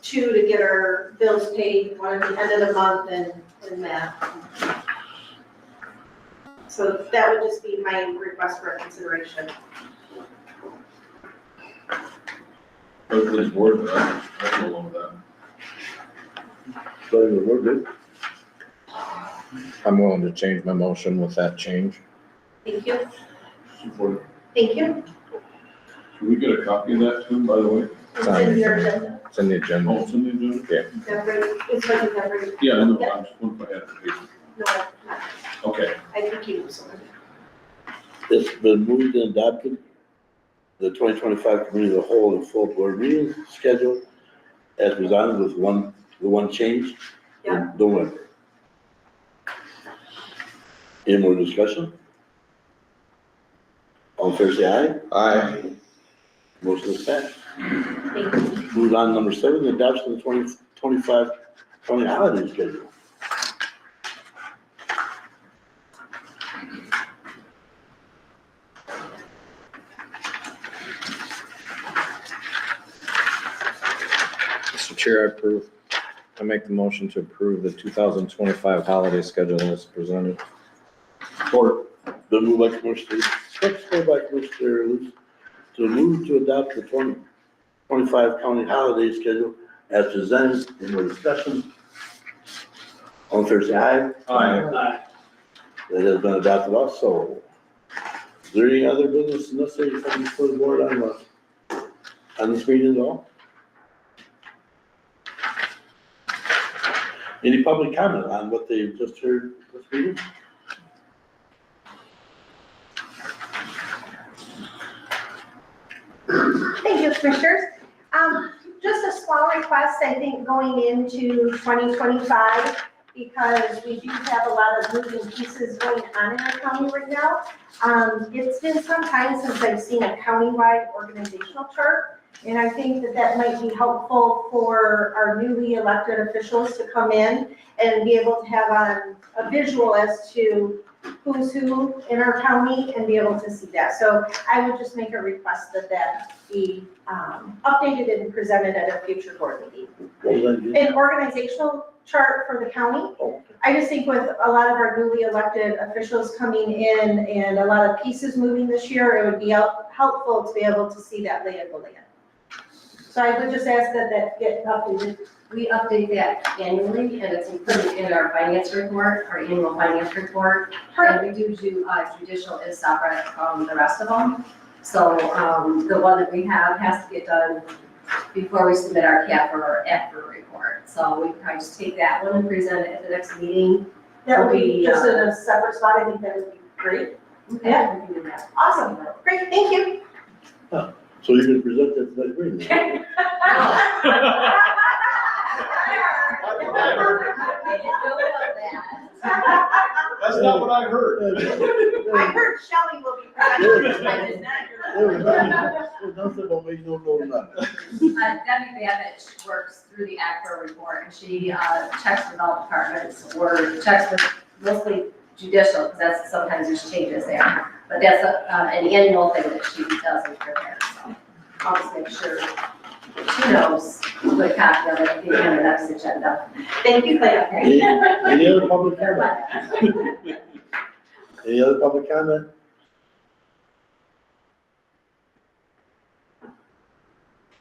two to get our bills paid, one at the end of the month and that. So that would just be my request for consideration. President's board, I can go along with that. So we're good. I'm willing to change my motion with that change. Thank you, Support. thank you. Can we get a copy of that too, by the way? It's in your agenda. It's in the agenda. Oh, it's in the agenda? It's like every, Yeah, I know, I just wonder if I had it. no, not, Okay, I think you, someone. It's been moved and adopted. The 2025 Committee of the Whole and full board meeting schedule as presented with the one change. Yeah. in November. Any more discussion? All in favor, say aye. Aye. Motion is passed. Thank you. Move on to number 7, the adoption of the 2025 county holiday schedule. Mr. Chair, I make the motion to approve the 2025 holiday schedule as presented. support. Been moved by Commissioner Cook, supported by Commissioner Luce, to move to adopt the 2025 county holiday schedule as presented. Any more discussion? All in favor, say aye. Aye. That has been adopted also. Is there any other business necessary for the board on this meeting at all? Any public comment on what they just heard this meeting? Thank you, Commissioners. Just a small request, I think, going into 2025, because we do have a lot of moving pieces going on in our county right now. It's been some time since I've seen a countywide organizational chart, and I think that might be helpful for our newly elected officials to come in and be able to have a visual as to who's who in our county and be able to see that. So I would just make a request that be updated and presented at a future board meeting. What was that again? An organizational chart for the county. Oh, I just think with a lot of our newly elected officials coming in and a lot of pieces moving this year, it would be helpful to be able to see that lay of the land. So I would just ask that get updated. We update that annually, and it's included in our finance report, our annual finance report. And we do judicial is separate from the rest of them. So, the one that we have has to get done before we submit our CAP or our after report. So we can probably just take that one and present it at the next meeting. That would be just in a separate spot. I think that would be great. Yeah. We can do that. Awesome. Great, thank you. So you can present that to that meeting. That's not what I heard. I heard Shelley will be presenting. I did not hear that. Nothing will make no go nothing. Debbie Babich works through the ACRA report, and she checks with all departments, or checks with mostly judicial, because that's, sometimes there's changes there. But that's an annual thing that she does and prepares, so I'll just make sure she knows, put a copy of it at the end of the next agenda. Thank you, Claire. Any other public comment? Any other public comment?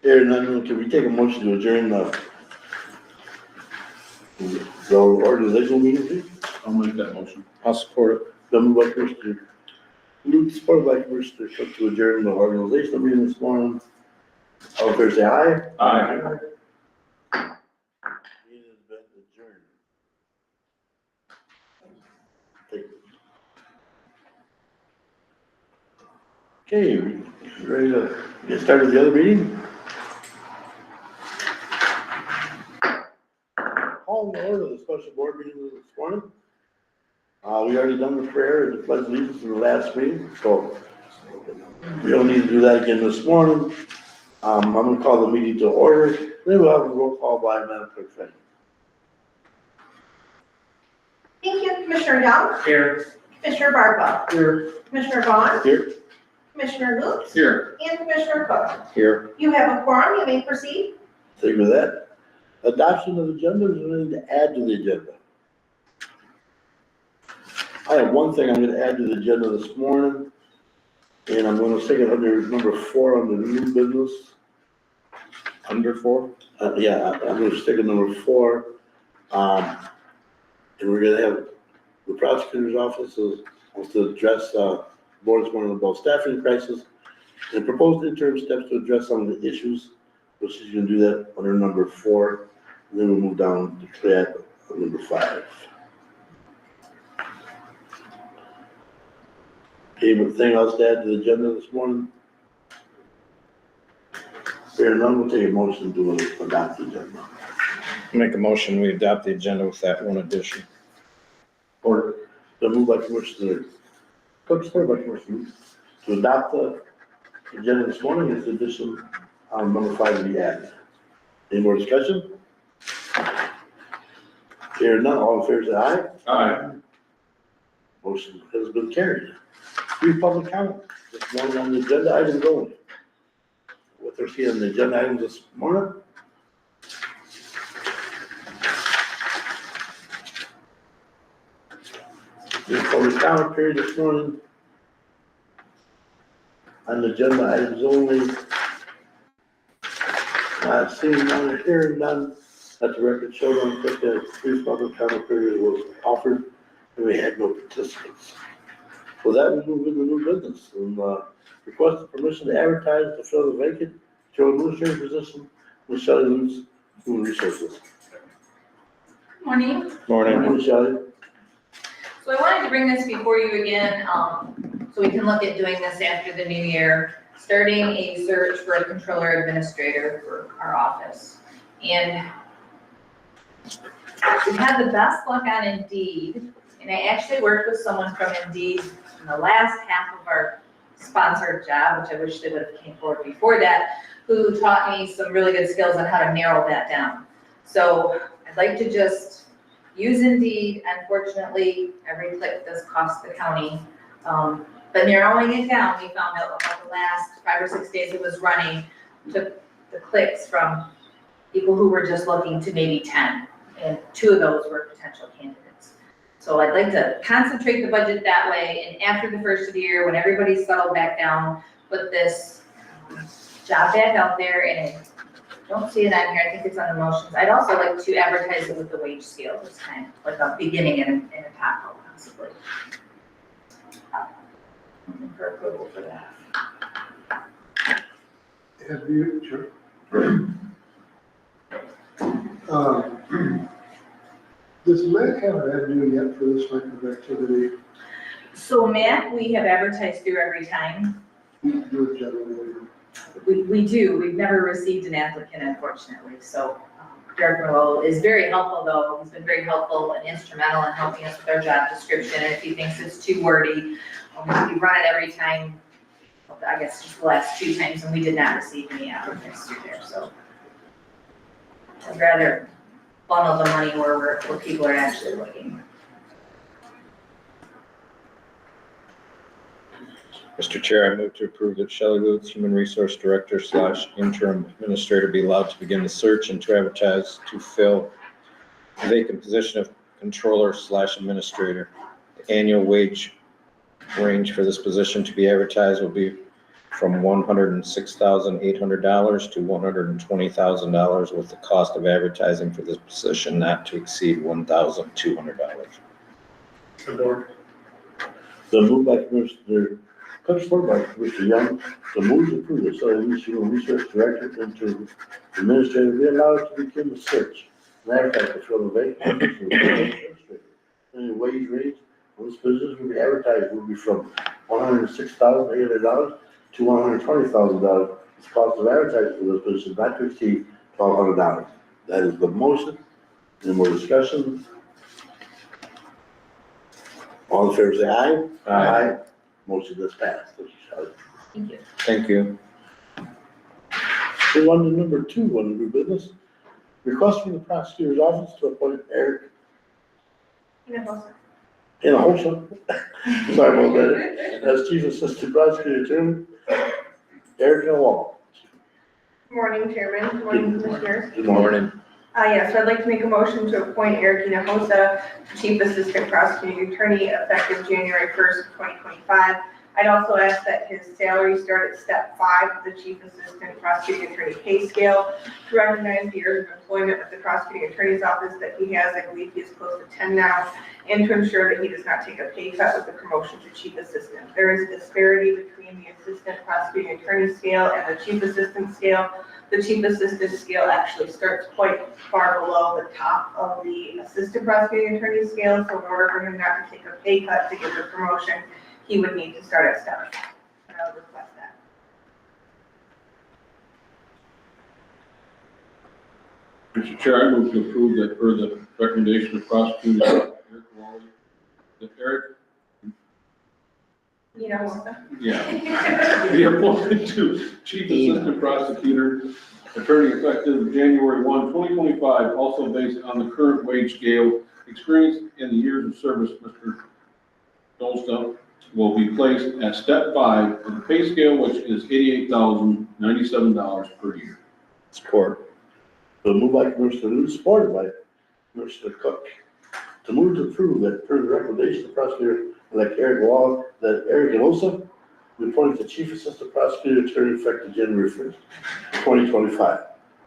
Here, none, can we take a motion to adjourn the organizational meeting, please? I'll make that motion. I'll support it. Then move by Commissioner Luke, supported by Commissioner Cook to adjourn the organizational meeting this morning. All in favor, say aye. Aye. Meeting has been adjourned. Thank you. Okay, ready to get started with the other meeting? Call to order the special board meeting this morning. We already done the prayer and the pledge of allegiance in the last meeting, so we don't need to do that again this morning. I'm gonna call the meeting to order, then we'll have a roll call by Madam Clerk. Thank you. Thank you, Commissioner Young, Here. Commissioner Barbara, Here. Commissioner Vaughn, Here, Commissioner Luke, Here. and Commissioner Cook. Here. You have a quorum, you may proceed. take with that. Adoption of agenda, is there anything to add to the agenda? I have one thing I'm gonna add to the agenda this morning, and I'm gonna stick it under number 4 under new business. Under 4? Yeah, I'm gonna stick it number 4. And we're gonna have the prosecutor's office wants to address, board's one about staffing crisis and proposed interim steps to address some of the issues, which she's gonna do that under number 4. And then we'll move down to CLEAT on number 5. Anything else to add to the agenda this morning? Here, none, we'll take a motion to adopt the agenda. Make a motion, we adopt the agenda with that one addition. Or, the move by Commissioner Cook, supported by Commissioner Luke, to adopt the agenda this morning is addition, number 5 to be added. Any more discussion? Here, none, all in favor, say aye. Aye. Motion has been carried. Brief public comment, this morning on the agenda item going. What they're seeing on the agenda items this morning? Brief public comment period this morning. On the agenda items only. Not seeing none, hearing none, let the record show on quick that brief public comment period was offered and we had no participants. For that, we move into new business and request permission to advertise to fill the vacant jail administrator position with Shelley Lutz, Human Resources. Morning. Morning. Morning, Shelley. So I wanted to bring this before you again, so we can look at doing this after the new year, starting a search for a controller administrator for our office. And we've had the best luck on Indeed, and I actually worked with someone from Indeed in the last half of our sponsored job, which I wish they would have came forward before that, who taught me some really good skills on how to narrow that down. So I'd like to just use Indeed. Unfortunately, every click does cost the county. But narrowing it down, we found out about the last 5 or 6 days it was running, took the clicks from people who were just looking to maybe 10, and 2 of those were potential candidates. So I'd like to concentrate the budget that way, and after the first of the year, when everybody's settled back down, put this job back out there, and I don't see it on here, I think it's on the motions. I'd also like to advertise it with the wage scale this time, like a beginning and a top row possibly. Looking for approval for that. Have you, sure. Does Mac have an avenue yet for this type of activity? So Matt, we have advertised through every time. Do it generally. we do, we've never received an applicant unfortunately, so Derek Monroe is very helpful though, he's been very helpful and instrumental in helping us with our job description, and if he thinks it's too wordy, we run it every time, I guess just the last 2 times, and we did not receive any applicants through there, so. I'd rather funnel the money where people are actually looking. Mr. Chair, I move to approve that Shelley Lutz, Human Resource Director / Interim Administrator, be allowed to begin the search and to advertise to fill the vacant position of Controller / Administrator. The annual wage range for this position to be advertised will be from $106,800 to $120,000, with the cost of advertising for this position not to exceed $1,200. Support. The move by Commissioner Cook, support by Commissioner Young, the move to approve the Shelley Lutz Human Resource Director into Administrator be allowed to begin the search and advertise to fill the vacant position of Administrator. And the wage range for this position will be advertised will be from $106,800 to $120,000. The cost of advertising for this position not to exceed $1,200. That is the motion. Any more discussion? All in favor say aye. Aye. Motion is passed. Thank you, Shelley. Thank you. Thank you. Move on to number 2 on the new business. Request from the prosecutor's office to appoint Eric Hinojosa, sorry about that, as chief assistant prosecutor attorney. Eric Hinojosa. Morning, Chairman, morning, Commissioners. Good morning. Yes, so I'd like to make a motion to appoint Eric Hinojosa, Chief Assistant Prosecuting Attorney, effective January 1st, 2025. I'd also ask that his salary start at step 5 of the Chief Assistant Prosecuting Attorney pay scale to recognize the years of employment with the Prosecuting Attorney's Office that he has. I believe he is close to 10 now, and to ensure that he does not take a pay cut with the promotion to Chief Assistant. There is a disparity between the Assistant Prosecuting Attorney scale and the Chief Assistant scale. The Chief Assistant scale actually starts quite far below the top of the Assistant Prosecuting Attorney scale, so in order for him not to take a pay cut to get the promotion, he would need to start at step 5. And I would request that. Mr. Chair, I move to approve that per the recommendation of prosecutor Eric Wally, that Eric, be appointed to Chief Assistant Prosecutor, Attorney effective January 1, 2025, also based on the current wage scale. Experience in the years of service, Mr. Dolstone will be placed at step 5 of the pay scale, which is $88,097 per year. Support. The move by Commissioner Lutz, supported by Commissioner Cook. To move to approve that per the recommendation of prosecutor elect Eric Wall, that Eric Hinojosa be appointed to Chief Assistant Prosecutor Attorney effective January 1st, 2025.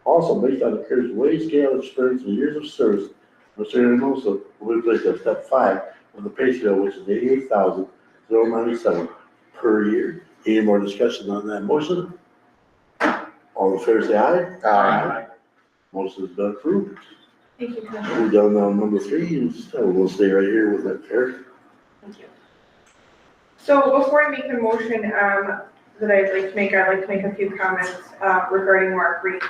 Also, based on the current wage scale, experience, and years of service, Mr. Hinojosa will be placed at step 5 of the pay scale, which is $88,097 per year. Any more discussion on that motion? All in favor say aye. Aye. Motion has been approved. Thank you, Commissioner. Move down to number 3, and we'll stay right here with that, Eric. Thank you. So before I make a motion that I'd like to make a few comments regarding Mark Reed.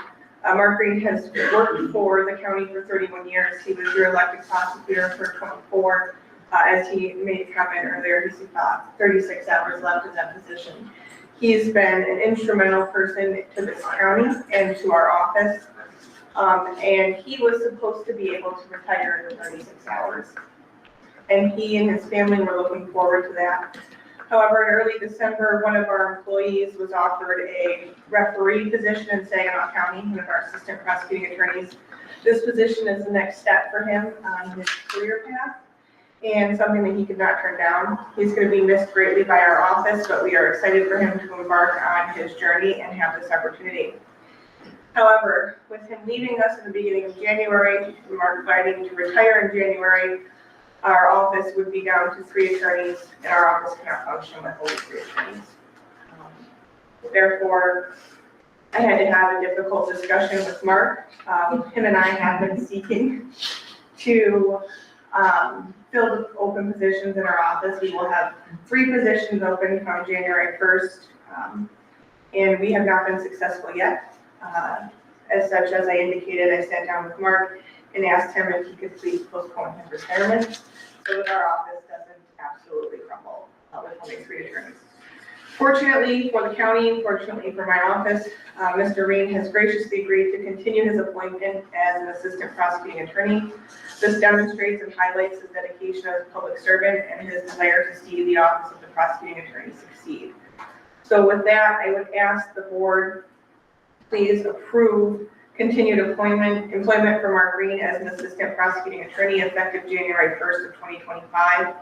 Mark Reed has worked for the county for 31 years. He was your elected prosecutor for 24. As he made a comment earlier, he's got 36 hours left in that position. He's been an instrumental person to this county and to our office. And he was supposed to be able to retire in 36 hours. And he and his family were looking forward to that. However, in early December, one of our employees was offered a referee position in Saginaw County, one of our assistant prosecuting attorneys. This position is the next step for him on his career path and something that he could not turn down. He's going to be missed greatly by our office, but we are excited for him to embark on his journey and have this opportunity. However, with him leaving us in the beginning of January, Mark fighting to retire in January, our office would be down to 3 attorneys, and our office cannot function with only 3 attorneys. Therefore, I had to have a difficult discussion with Mark. Him and I have been seeking to fill the open positions in our office. We will have 3 positions open from January 1st. and we have not been successful yet. As such, as I indicated, I sat down with Mark and asked him if he could please postpone his retirement so that our office doesn't absolutely crumble with only 3 attorneys. Fortunately for the county, fortunately for my office, Mr. Reen has graciously agreed to continue his appointment as an assistant prosecuting attorney. This demonstrates and highlights his dedication as a public servant and his desire to see the office of the prosecuting attorney succeed. So with that, I would ask the board, please approve continued employment for Mark Green as an assistant prosecuting attorney effective January 1st of 2025.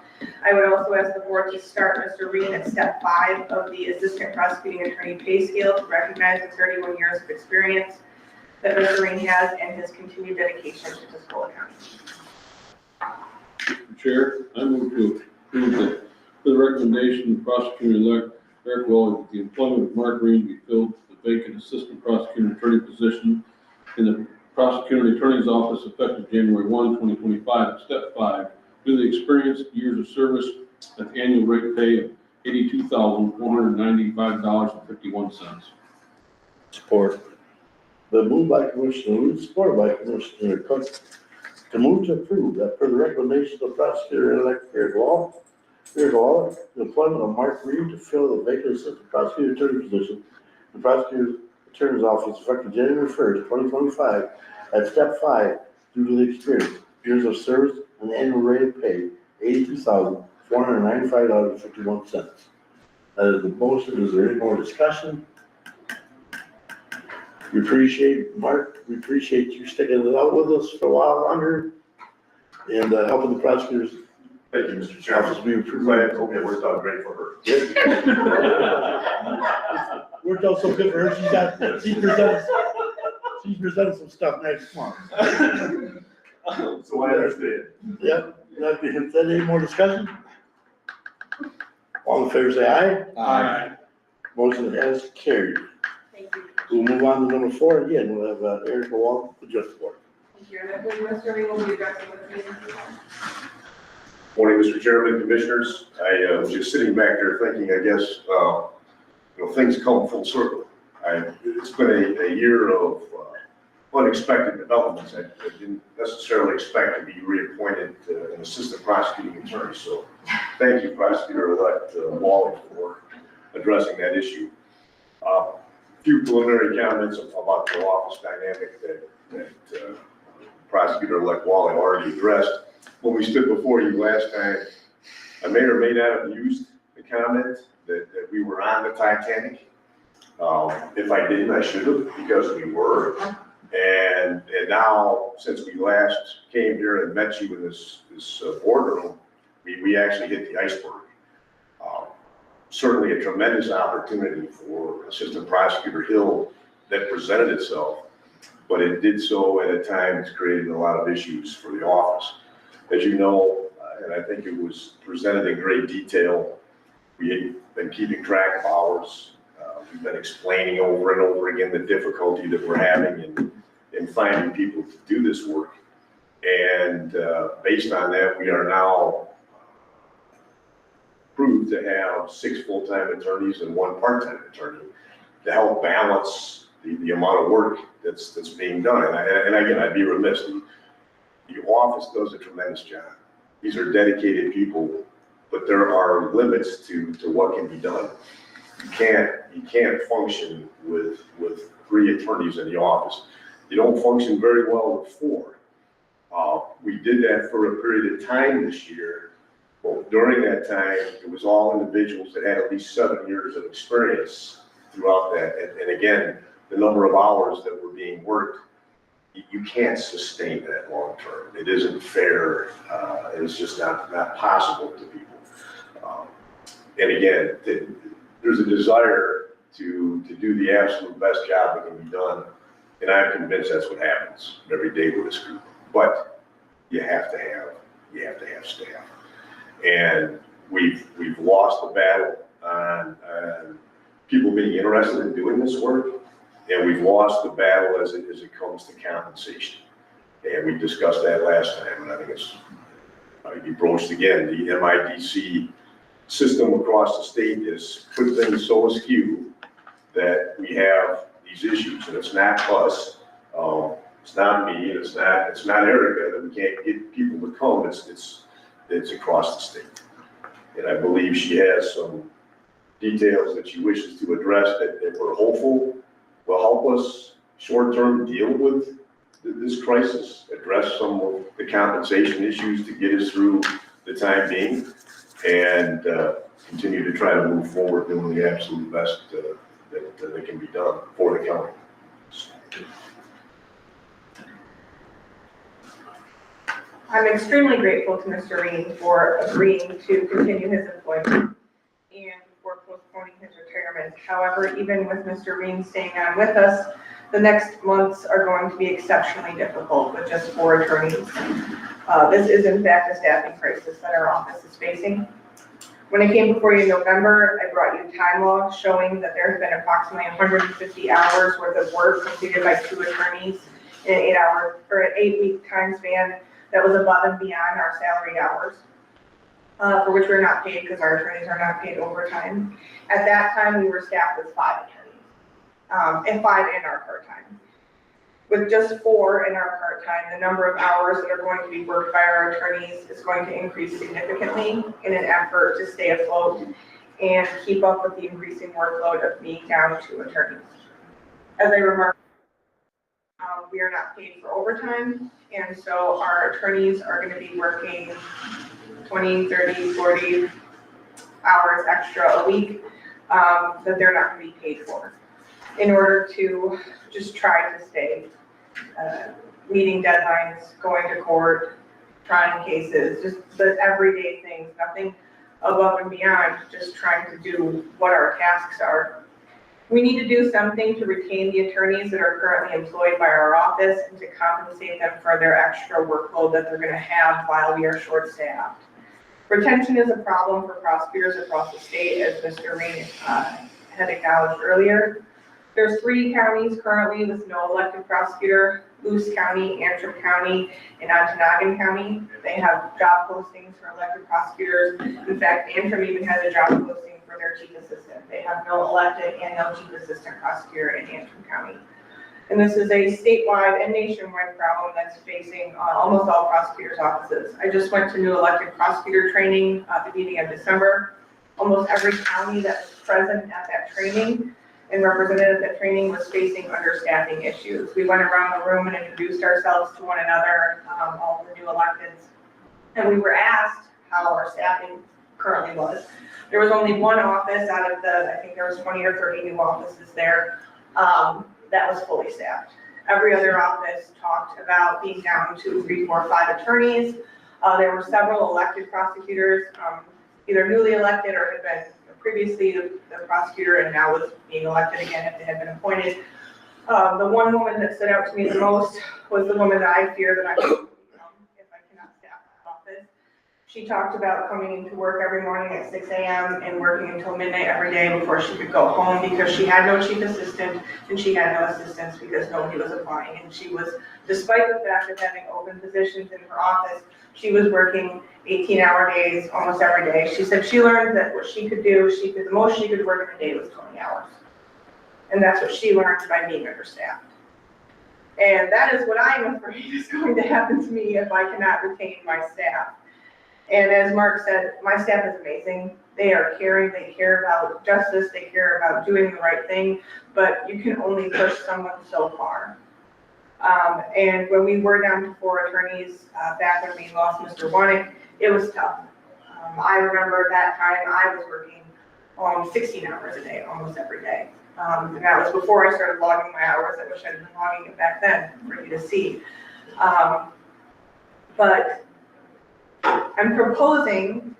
I would also ask the board to start Mr. Green at step 5 of the assistant prosecuting attorney pay scale to recognize the 31 years of experience that Mr. Green has and his continued dedication to Tuscola County. Mr. Chair, I move to approve the recommendation of prosecutor-elect Eric Waller that the employment of Mark Green be filled the vacant assistant prosecuting attorney position in the prosecuting attorney's office effective January 1, 2025, at step 5, due to the experience, years of service at the annual rate pay of $82,495.51. Support. The move by Commissioner Root, supported by Commissioner Cook, to move to approve that per the recommendation of prosecutor-elect Eric Waller, the employment of Mark Reed to fill the vacant assistant prosecutor attorney position in the prosecutor attorney's office effective January 1st, 2025, at step 5, due to the experience, years of service, and the annual rate of pay, $82,495.51. That is the motion. Is there any more discussion? We appreciate, Mark, we appreciate you sticking it out with us for a while longer and helping the prosecutors. Thank you, Mr. Chairman. Office be approved. Glad, hope it worked out great for her. Worked out so good for her, she presented some stuff next month. So I understand. Yep, that being said, any more discussion? All in favor, say aye. Aye. Motion has carried. Thank you. We'll move on to number 4 again. We'll have Eric Wall, address the board. Thank you. And I believe Mr. Green will be addressing the meeting. Morning, Mr. Chairman, Commissioners. I was just sitting back there thinking, I guess, things come full circle. It's been a year of unexpected developments. I didn't necessarily expect to be reappointed an assistant prosecuting attorney. So thank you, Prosecutor-elect Waller, for addressing that issue. Few preliminary comments about the office dynamic that Prosecutor-elect Waller already addressed. When we stood before you last time, I may or may not have used the comment that we were on the Titanic. If I didn't, I should have, because we were. And now, since we last came here and met you in this boardroom, we actually hit the iceberg. Certainly a tremendous opportunity for Assistant Prosecutor Hill that presented itself, but it did so at a time that's created a lot of issues for the office. As you know, and I think it was presented in great detail, we've been keeping track of hours. We've been explaining over and over again the difficulty that we're having in finding people to do this work. And based on that, we are now approved to have 6 full-time attorneys and 1 part-time attorney to help balance the amount of work that's being done. And again, I'd be remiss. The office does a tremendous job. These are dedicated people, but there are limits to what can be done. You can't function with 3 attorneys in the office. You don't function very well with 4. We did that for a period of time this year. Well, during that time, it was all individuals that had at least 7 years of experience throughout that. And again, the number of hours that were being worked, you can't sustain that long term. It isn't fair. It's just not possible to people. And again, there's a desire to do the absolute best job that can be done. And I'm convinced that's what happens every day with this group. But you have to have staff. And we've lost the battle on people being interested in doing this work. And we've lost the battle as it comes to compensation. And we discussed that last time, and I think it's be broached again. The MIDC system across the state has put things so askew that we have these issues, and it's not us, it's not me, it's not Erica, that we can't get people to come, it's across the state. And I believe she has some details that she wishes to address that we're hopeful will help us short-term deal with this crisis, address some of the compensation issues to get us through the time being, and continue to try to move forward doing the absolute best that can be done for the county. I'm extremely grateful to Mr. Reen for agreeing to continue his employment and for postponing his retirement. However, even with Mr. Reen staying on with us, the next months are going to be exceptionally difficult with just 4 attorneys. This is in fact a staffing crisis that our office is facing. When I came before you in November, I brought you time logs showing that there have been approximately 150 hours worth of work completed by 2 attorneys in an 8-hour or an 8-week time span that was above and beyond our salary hours, for which we're not paid because our attorneys are not paid overtime. At that time, we were staffed with 5 attorneys, and 5 in our part-time. With just 4 in our part-time, the number of hours that are going to be worked by our attorneys is going to increase significantly in an effort to stay afloat and keep up with the increasing workload of being down 2 attorneys. As I remarked, we are not paid for overtime, and so our attorneys are going to be working 20, 30, 40 hours extra a week that they're not going to be paid for in order to just try to stay meeting deadlines, going to court, trying cases, just the everyday things, nothing above and beyond, just trying to do what our tasks are. We need to do something to retain the attorneys that are currently employed by our office and to compensate them for their extra workload that they're going to have while we are short-staffed. Retention is a problem for prosecutors across the state, as Mr. Reen had acknowledged earlier. There's 3 counties currently with no elected prosecutor: Luce County, Antrim County, and Ontonagon County. They have job postings for elected prosecutors. In fact, Antrim even has a job posting for their chief assistant. They have no elected and no chief assistant prosecutor in Antrim County. And this is a statewide and nationwide problem that's facing almost all prosecutors' offices. I just went to new elected prosecutor training at the beginning of December. Almost every county that was present at that training and represented at that training was facing understaffing issues. We went around the room and introduced ourselves to one another, all the new electeds, and we were asked how our staffing currently was. There was only one office out of the, I think there was 20 or 30 new offices there, that was fully staffed. Every other office talked about being down 2, 3, 4, 5 attorneys. There were several elected prosecutors, either newly elected or had been previously the prosecutor and now was being elected again if they had been appointed. The one woman that stood out to me the most was the woman that I fear that I will become if I cannot staff that office. She talked about coming into work every morning at 6 a.m. and working until midnight every day before she could go home because she had no chief assistant and she had no assistants because nobody was applying. And she was, despite the fact of having open positions in her office, she was working 18-hour days almost every day. She said she learned that what she could do, the most she could work in a day was 20 hours. And that's what she learned by being understaffed. And that is what I'm afraid is going to happen to me if I cannot retain my staff. And as Mark said, my staff is amazing. They are caring, they care about justice, they care about doing the right thing, but you can only push someone so far. And when we were down to 4 attorneys back when we lost Mr. Wanek, it was tough. I remember that time I was working 16 hours a day, almost every day. And that was before I started logging my hours. I wish I'd been logging it back then for you to see. But I'm proposing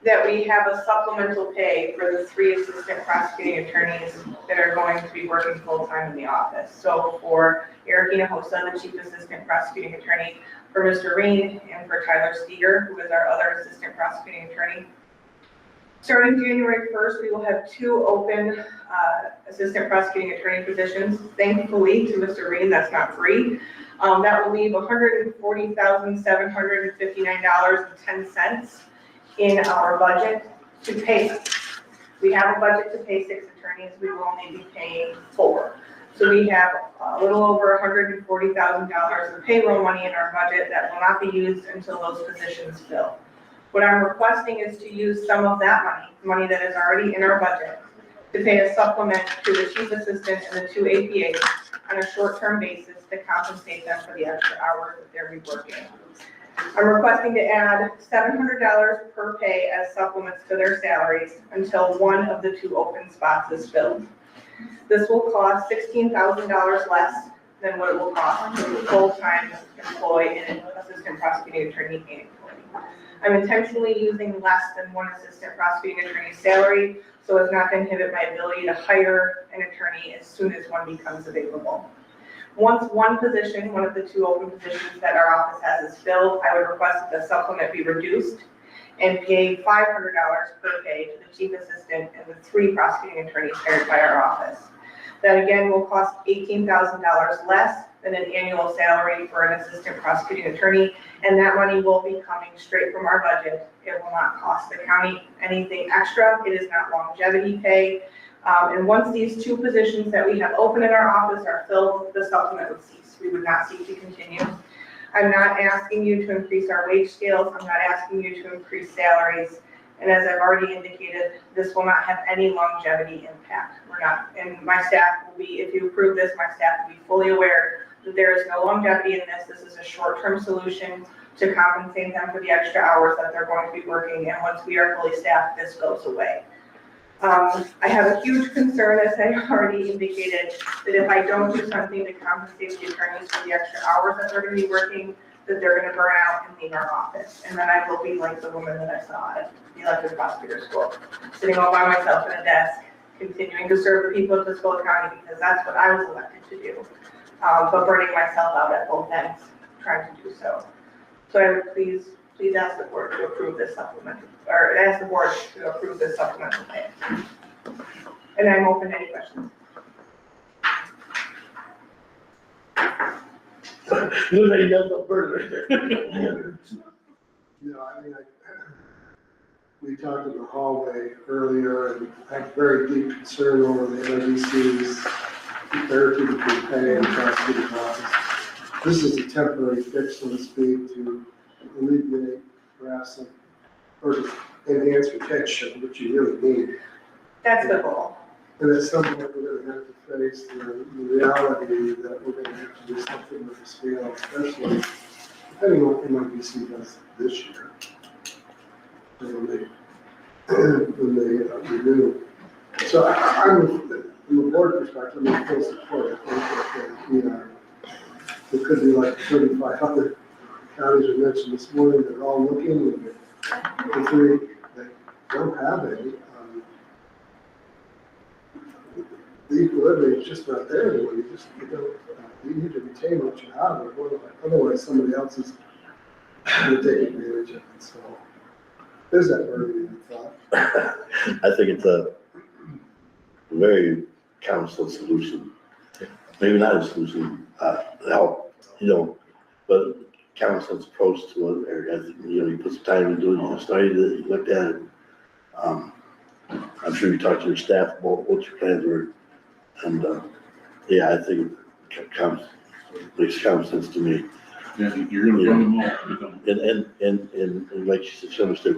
that we have a supplemental pay for the 3 assistant prosecuting attorneys that are going to be working full-time in the office. So for Eric Hinojosa, the chief assistant prosecuting attorney, for Mr. Reen, and for Tyler Steger, who is our other assistant prosecuting attorney. Starting January 1st, we will have 2 open assistant prosecuting attorney positions. Thankfully, to Mr. Reen, that's not free. That will leave $140,759.10 in our budget to pay them. We have a budget to pay 6 attorneys, we will only be paying 4. So we have a little over $140,000 of payroll money in our budget that will not be used until those positions fill. What I'm requesting is to use some of that money that is already in our budget, to pay a supplement to the chief assistant and the 2 APAs on a short-term basis to compensate them for the extra hours that they're working. I'm requesting to add $700 per pay as supplements to their salaries until one of the 2 open spots is filled. This will cost $16,000 less than what it will cost to a full-time employee and assistant prosecuting attorney annually. I'm intentionally using less than one assistant prosecuting attorney's salary so as not to inhibit my ability to hire an attorney as soon as one becomes available. Once one position, one of the 2 open positions that our office has is filled, I would request that the supplement be reduced and pay $500 per pay to the chief assistant and the 3 prosecuting attorneys hired by our office. That again will cost $18,000 less than an annual salary for an assistant prosecuting attorney, and that money will be coming straight from our budget. It will not cost the county anything extra. It is not longevity pay. And once these 2 positions that we have open in our office are filled, the supplement would cease. We would not seek to continue. I'm not asking you to increase our wage scales. I'm not asking you to increase salaries. And as I've already indicated, this will not have any longevity impact. We're not, and my staff will be, if you approve this, my staff will be fully aware that there is no longevity in this. This is a short-term solution to compensate them for the extra hours that they're going to be working. And once we are fully staffed, this goes away. I have a huge concern, as I already indicated, that if I don't do something to compensate the attorneys for the extra hours that they're going to be working, that they're going to burn out and leave our office. And then I will be like the woman that I saw at the elected prosecutor school, sitting all by myself at a desk, continuing to serve the people of Tuscola County because that's what I was elected to do, but burning myself out at both ends trying to do so. So I would please ask the board to approve this supplement, or ask the board to approve this supplemental pay. And I'm open to any questions. Look like you got no further. You know, I mean, we talked in the hallway earlier, and I have very deep concern over the NRDC's therapeutic pay and prosecutor's office. This is a temporary fix, so to speak, to alleviate perhaps some, or to enhance retention, which you really need. That's the goal. And at some point, we're gonna have to face the reality that we're gonna have to do something with the scale, especially depending on what NRDC does this year. When they renew. So I'm, from a board perspective, I'm in full support. I think that there could be like 35 other counties we mentioned this morning that are all looking, and the 3 that don't have any. The equilibrium is just not there anymore. You need to retain what you have, otherwise somebody else is going to take advantage of it. So there's that burden thought. I think it's a very council solution. Maybe not a solution, help, but council's approach to it, I think, you put some time into it, you studied it, you looked at it. I'm sure you talked to your staff about what your plans were. And, I think it makes common sense to me. Yeah, you're gonna run them all. And like she said,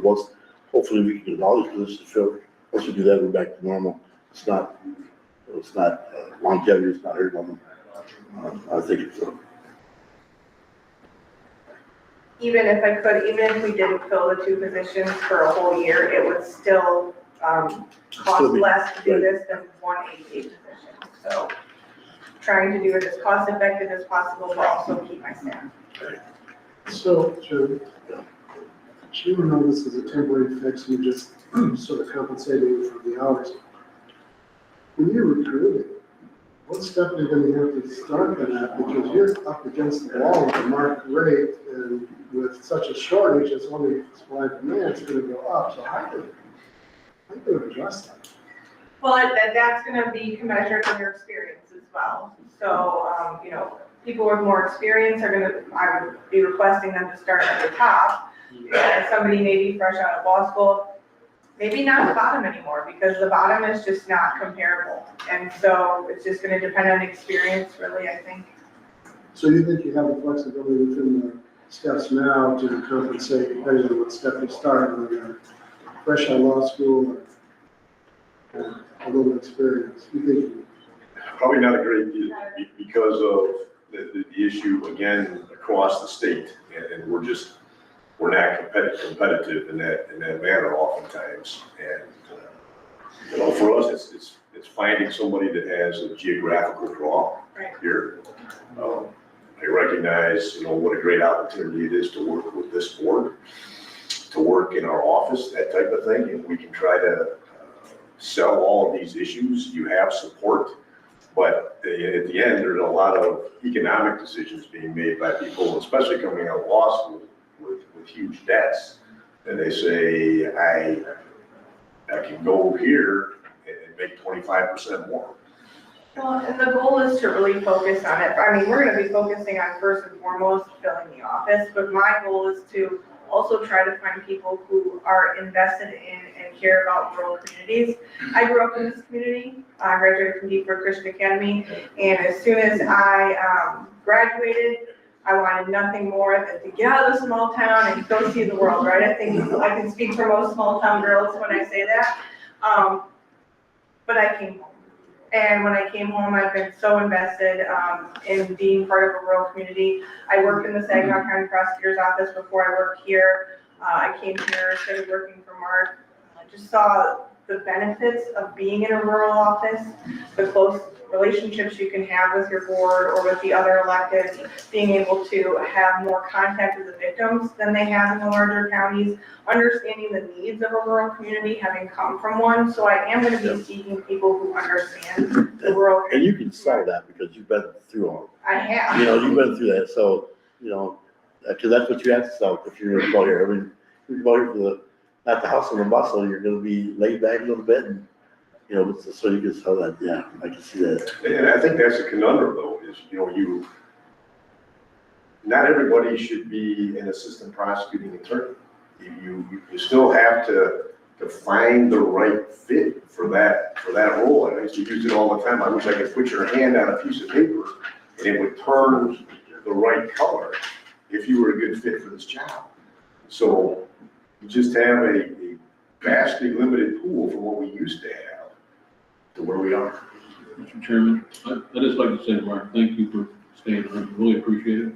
hopefully we can get all these positions filled. Once we do that, we're back to normal. It's not longevity, it's not hurting on them. I think it's Even if we didn't fill the 2 positions for a whole year, it would still cost less to do this than 1 APA position. So trying to do it as cost effective as possible, but also keep my staff. So, Jim, you know this is a temporary fix, you just sort of compensating for the hours. When you're recruiting, what step are you gonna have to start on that? Because you're up against the wall with the market rate, and with such a shortage, it's only supply and demand, it's gonna go up. So how do you address that? Well, that's going to be measured in your experience as well. So, people with more experience I would be requesting them to start at the top. Somebody maybe fresh out of law school, maybe not the bottom anymore, because the bottom is just not comparable. And so it's just gonna depend on experience, really, I think. So you think you have the flexibility within the steps now to compensate depending on what step you start, whether you're fresh out of law school or a little experience? You think? Probably not a great deal because of the issue, again, across the state. And we're not competitive in that manner oftentimes. And, for us, it's finding somebody that has a geographical draw here. I recognize, what a great opportunity it is to work with this board, to work in our office, that type of thing. And we can try to sell all of these issues. You have support. But at the end, there's a lot of economic decisions being made by people, especially coming out of law school with huge debts. And they say, I can go here and make 25% more. Well, and the goal is to really focus on it. I mean, we're gonna be focusing on first and foremost filling the office, but my goal is to also try to find people who are invested in and care about rural communities. I grew up in this community. I graduated from Deep Brook Christian Academy, and as soon as I graduated, I wanted nothing more than to get out of the small town and go see the world, right? I think I can speak for most small town girls when I say that. But I came home. And when I came home, I've been so invested in being part of a rural community. I worked in the Saginaw County Prosecutor's Office before I worked here. I came here, started working for Mark. I just saw the benefits of being in a rural office, the close relationships you can have with your board or with the other electeds, being able to have more contact with the victims than they have in the larger counties, understanding the needs of a rural community, having come from one. So I am going to be seeking people who understand the rural. And you can sell that because you've been through all. I have. You've been through that, so, because that's what you have to sell if you're gonna go here. I mean, you're going for not the hustle and bustle, you're gonna be laid back a little bit and, so you can sell that, yeah, I can see that. And I think that's a conundrum though, is, not everybody should be an assistant prosecuting attorney. You still have to find the right fit for that role. And I used to use it all the time. I wish I could put your hand on a piece of paper and it would turn the right color if you were a good fit for this job. So you just have a vastly limited pool from what we used to have to where we are. Mr. Chairman, I'd just like to say, Mark, thank you for staying on. Really appreciate it.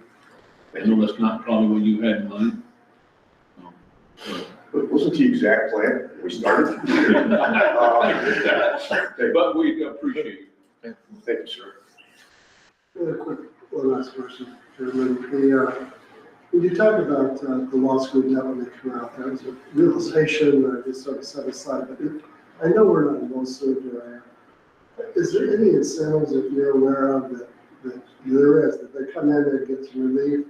I know that's not probably what you had in mind. But wasn't the exact plan we started? But we appreciate it. Thank you, sir. Really quick, one last question, Chairman. When you talk about the law school debt when they come out, that was a realization just sort of set aside, but I know we're not in most served area. Is there any incentives that you're aware of that there is, that they come in and get some relief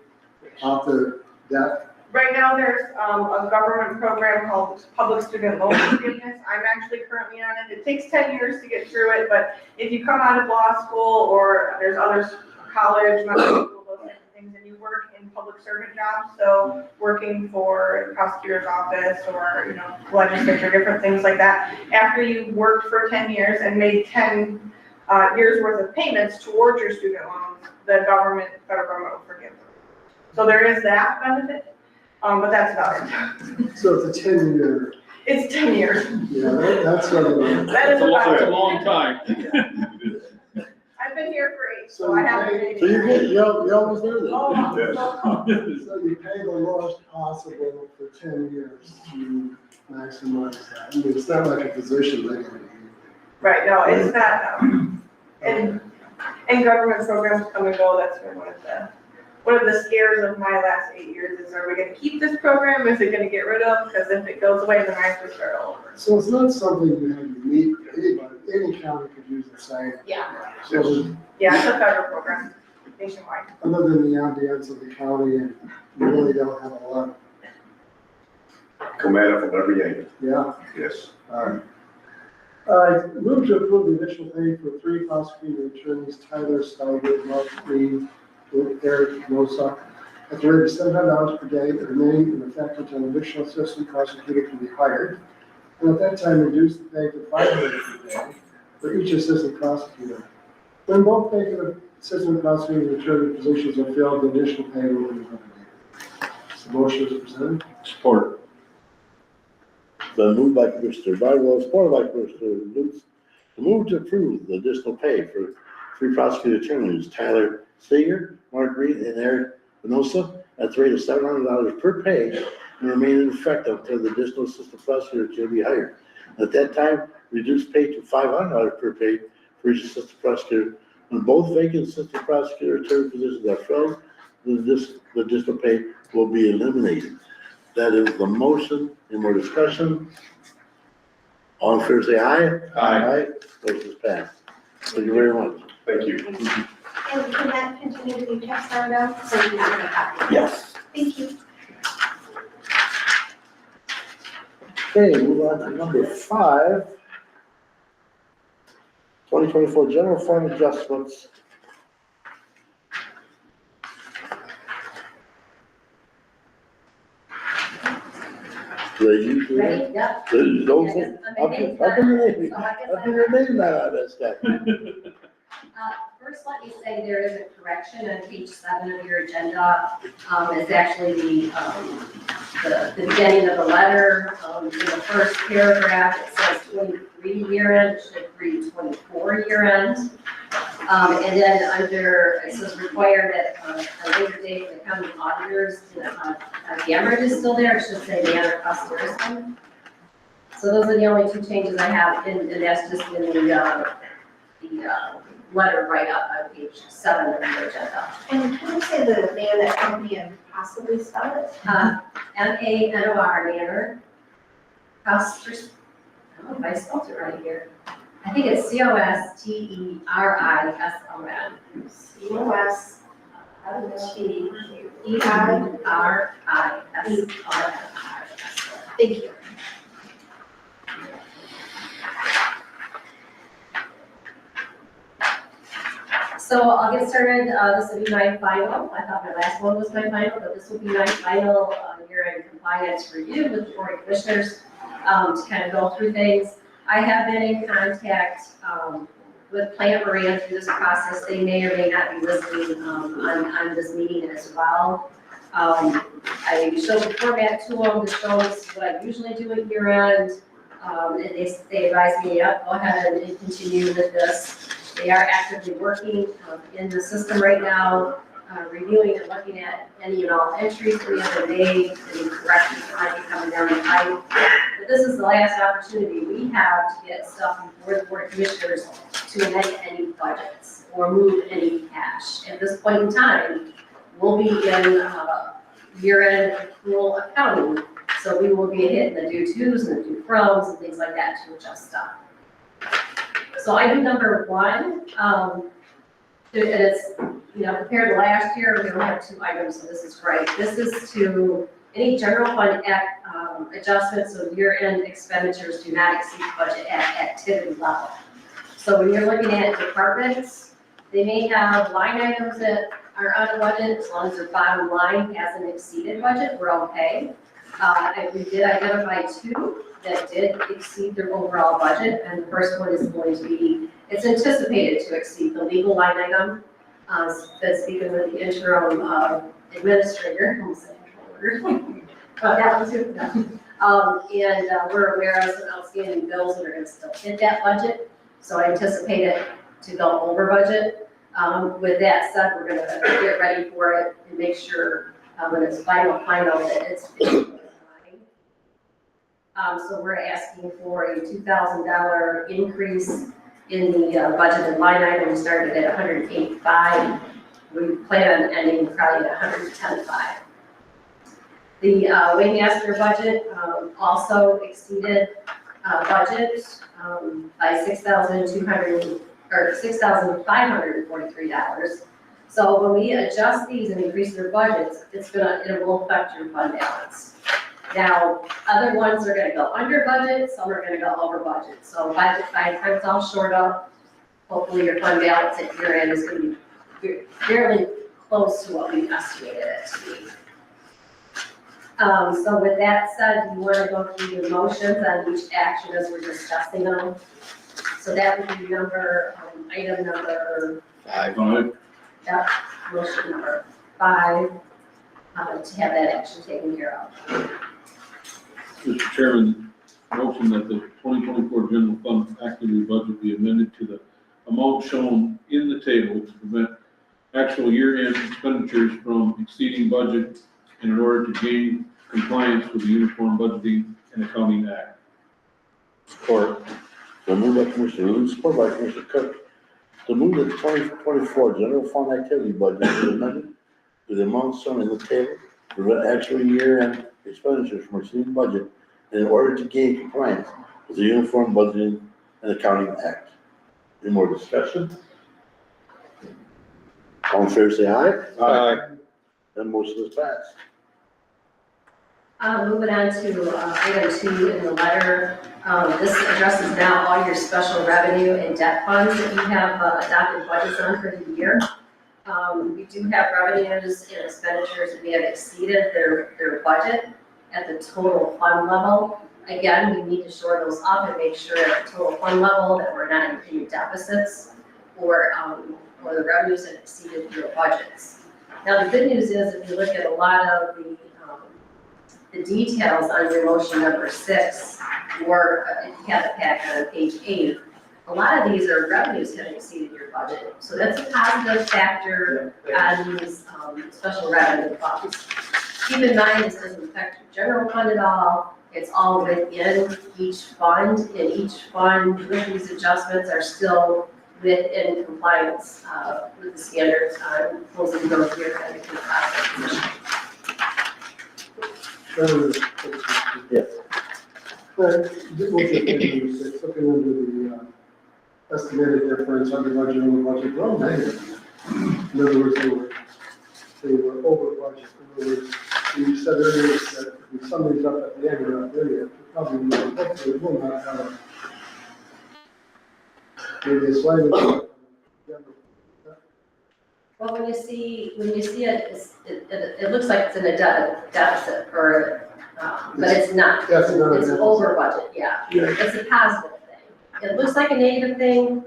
off their debt? Right now, there's a government program called Public Student Loan Forgiveness. I'm actually currently on it. It takes 10 years to get through it, but if you come out of law school or there's others, college, medical school, those types of things, and you work in public servant jobs, so working for the prosecutor's office or, legislature, different things like that. After you've worked for 10 years and made 10 years worth of payments towards your student loans, the federal government will forgive them. So there is that benefit. But that's about it. So it's a 10-year. It's 10 years. Yeah, that's sort of. That is about It's a it. long time. I've been here for 8, so I haven't. So you're good, you're almost there then. Oh, Yes. So you pay the lowest possible for 10 years to maximize that. I mean, it's not like a position they can. right, no, it's not, and government programs come and go, that's been one of the scares of my last 8 years is, are we gonna keep this program, is it gonna get rid of, because if it goes away, then I have to start all over. So it's not something you have unique, any county could use the same. Yeah, So yeah, it's a federal program, nationwide. other than the ambience of the county, and you really don't have a lot. Come at it from every angle. Yeah. Yes. All right. All right, move to approve the initial pay for 3 prosecuting attorneys, Tyler Steiger, Mark Green, Eric Mosa, at the rate of $700 per day, the remaining in effect until an additional assistant prosecutor can be hired. and at that time reduce the pay to $500 per day for each assistant prosecutor. When both vacant assistant prosecutor and attorney positions are filled, the additional pay will be eliminated. So motion is presented. Support. Been moved by Commissioner Barwell, supported by Commissioner Lutz, to move to approve the additional pay for three prosecutor attorneys, Tyler Steger, Mark Reed, and Eric Venosa, at the rate of $700 per pay, and remain in effect until the additional assistant prosecutor can be hired. At that time, reduce pay to $500 per pay for each assistant prosecutor. When both vacant assistant prosecutor attorney positions are filled, the additional pay will be eliminated. That is the motion. Any more discussion? All in favor, say aye. Aye. Motion is passed. Thank you very much. Thank you. And can that continue to be passed on down? So you can make a copy. Yes. Thank you. Okay, move on to number 5. 2024 general fund adjustments. Ready? Yep. Don't Yeah, say, I'm making time, so I guess how can your name not on that stuff? First, let me say there is a correction on page 7 of your agenda. It's actually the beginning of the letter. In the first paragraph, it says 23 year end, it should read 24 year end. And then under, it says required at a later date for the county auditors, the Amherst is still there, it should say the other customers. So those are the only 2 changes I have, and that's just in the letter right up on page 7 of the agenda. And can you say the name of that company and possibly spell it? MANOR, Manor. Costers, I don't know if I spelled it right here. I think it's COSTERISON. COSTERISON. Thank you. So I'll get started. This will be my final. I thought my last one was my final, but this will be my final year-end compliance review with the Board of Commissioners to kind of go through things. I have been in contact with Plant Moran through this process. They may or may not be listening on this meeting as well. I showed the format to them that shows what I usually do at year-end. And they advised me, yep, go ahead and continue with this. They are actively working in the system right now, reviewing and looking at any and all entries we have made, any corrections that might be coming down the pipe. But this is the last opportunity we have to get stuff before the Board of Commissioners to amend any budgets or move any cash. At this point in time, we'll be in year-end accrual accounting, so we will be hitting the due tos and the due froms and things like that to adjust stuff. So item number 1, and it's, compared to last year, we only have 2 items, so this is great. This is to any general fund adjustments, so year-end expenditures do not exceed budget at activity level. So when you're looking at departments, they may have line items that are on budget, as long as their bottom line hasn't exceeded budget, we're okay. We did identify 2 that did exceed their overall budget, and the first one is going to be, it's anticipated to exceed the legal line item. That's speaking with the interim administrator, almost said controller. That one too. And we're aware of some outstanding bills that are going to still hit that budget, so I anticipate it to go over budget. With that said, we're going to get ready for it and make sure when it's final that it's so we're asking for a $2,000 increase in the budgeted line item. We started at $108,500. We plan on ending probably at $110,500. The Waymaster budget also exceeded budget by $6,543. So when we adjust these and increase their budgets, it will affect your fund balance. Now, other ones are gonna go under budget, some are gonna go over budget. So by the time it's all short up, hopefully your fund balance at year end is gonna be fairly close to what we estimated it to be. So with that said, you want to go through the motions on each action as we're discussing them? So that would be item number, Five. motion number 5, to have that action taken care of. Mr. Chairman, motion that the 2024 general fund activity budget be amended to the amount shown in the table to prevent actual year-end expenditures from exceeding budget and in order to gain compliance with the Uniform Budgeting and Accounting Act. Support. So moved by Commissioner Lutz, support by Commissioner Cook, to move the 2024 general fund activity budget be amended to the amount shown in the table, to prevent actual year-end expenditures from exceeding budget in order to gain compliance with the Uniform Budgeting and Accounting Act. Any more discussion? All in favor, say aye. Aye. Then motion is passed. Moving on to item 2 in the letter. This addresses now all your special revenue and debt funds that you have adopted budgets on for the year. We do have revenues and expenditures that we have exceeded their budget at the total fund level. Again, we need to shore those up and make sure at the total fund level that we're not in any deficits or the revenues that exceeded your budgets. Now, the good news is if you look at a lot of the details on your motion number 6, or if you have the packet on page 8, a lot of these are revenues have exceeded your budget. So that's a positive factor on these special revenue funds. Keep in mind, this doesn't affect your general fund at all. It's all within each fund, and each fund with these adjustments are still within compliance with the standards on closing those year end process. Yes. Looking into the estimated difference under budget and over budget, well, negative. In other words, they were over budget. In other words, you said earlier that if we sum these up at the end, we're not there yet. Probably, hopefully, it will not have a, maybe a slight. Well, when you see it, it looks like it's in a deficit, or, but it's not. That's not a It's deficit. over budget, yeah. It's a positive thing. It looks like a negative thing,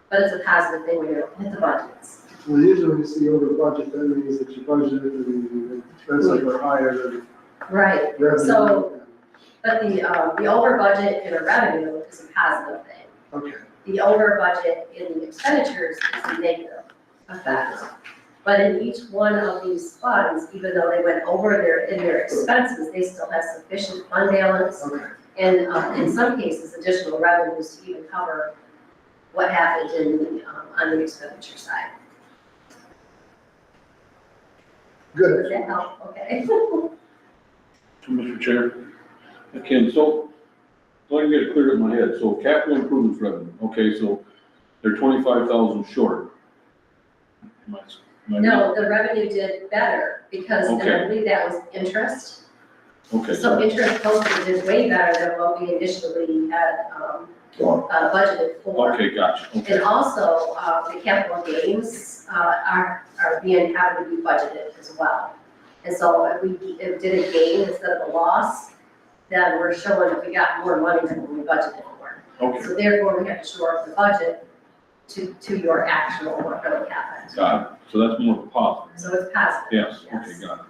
but it's a positive thing when you hit the budgets. Well, usually when you see over budget, that means that you budgeted and expenses were higher than Right, revenue. so, but the over budget in a revenue is a positive thing. Okay. The over budget in the expenditures is a negative effect. But in each one of these funds, even though they went over their expenses, they still have sufficient fund balance. Okay. And in some cases, additional revenues to even cover what happened on the expenditure side. Good. Does that help? Okay. Mr. Chair, Ken, so I can get it clear in my head. So capital improvements revenue, okay, so they're 25,000 short. Am I right? No, the revenue did better because, and I Okay. believe that was interest. Okay, So interest posted is way better than what we initially had budgeted for. okay, gotcha, okay. And also, the capital gains are being how to be budgeted as well. And so if we did a gain instead of a loss, then we're showing that we got more money than we budgeted for. Okay, So therefore, we have to shore up the budget to your actual what really happened. got it. So that's more positive. So it's positive. Yes, Yes. okay, got it.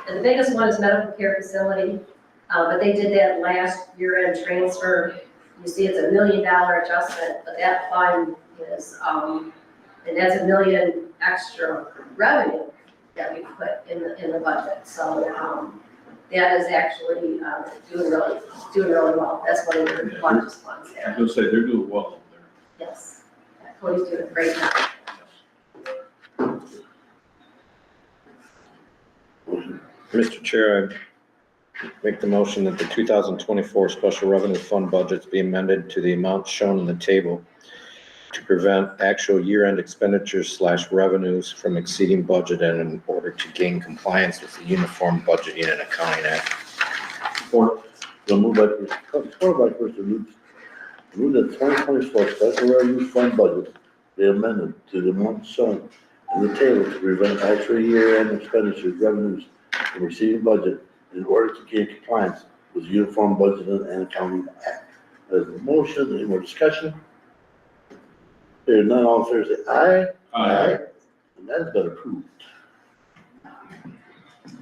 And the biggest one is medical care facility, but they did that last year-end transfer. You see it's $1 million adjustment, but that fund is, and that's $1 million extra revenue that we put in the budget. So, that is actually, doing really well. That's one of the largest funds I there. was gonna say, they're doing well over there. Yes. Cody's doing a great job. Mr. Chair, I make the motion that the 2024 Special Revenue Fund budgets be amended to the amount shown in the table to prevent actual year-end expenditures / revenues from exceeding budget and in order to gain compliance with the Uniform Budgeting and Accounting Act. Support. So moved by Commissioner Cook, supported by Commissioner Lutz. Move the 2024 special revenue fund budget be amended to the amount shown in the table to prevent actual year-end expenditures, revenues from receiving budget in order to gain compliance with Uniform Budgeting and Accounting Act. There's a motion, any more discussion? Hearing none, all in favor say aye. Aye. And that has been approved.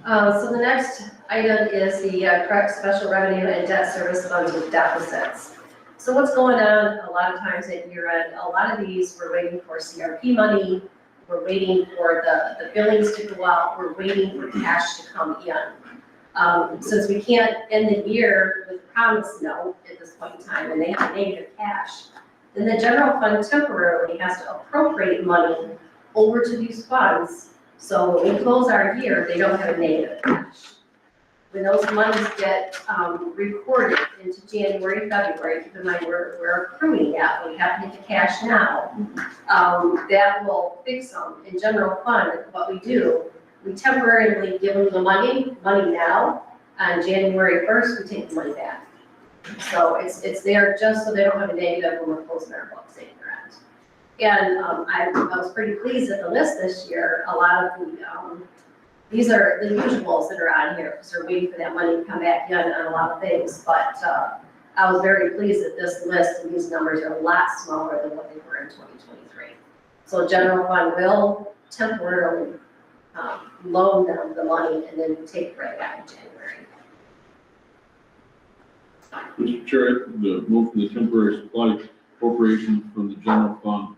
So the next item is the correct special revenue and debt service funds with deficits. So what's going on a lot of times at year end, a lot of these, we're waiting for CRP money, we're waiting for the billings to go out, we're waiting for cash to come in. Since we can't end the year with a promise note at this point in time, and they have negative cash, then the general fund temporarily has to appropriate money over to these funds. So when we close our year, they don't have a negative cash. When those monies get recorded into January, February, keep in mind we're accruing that, we have to get the cash now. That will fix them. In general fund, what we do, we temporarily give them the money now. On January 1st, we take the money back. So it's there just so they don't have a negative when we're closing our books at year end. And I was pretty pleased at the list this year. A lot of the, these are the usuals that are on here because they're waiting for that money to come back in on a lot of things. But I was very pleased that this list and these numbers are a lot smaller than what they were in 2023. So general fund will temporarily loan them the money and then take it right back in January. Mr. Chair, the move for the temporary supply appropriation from the general fund,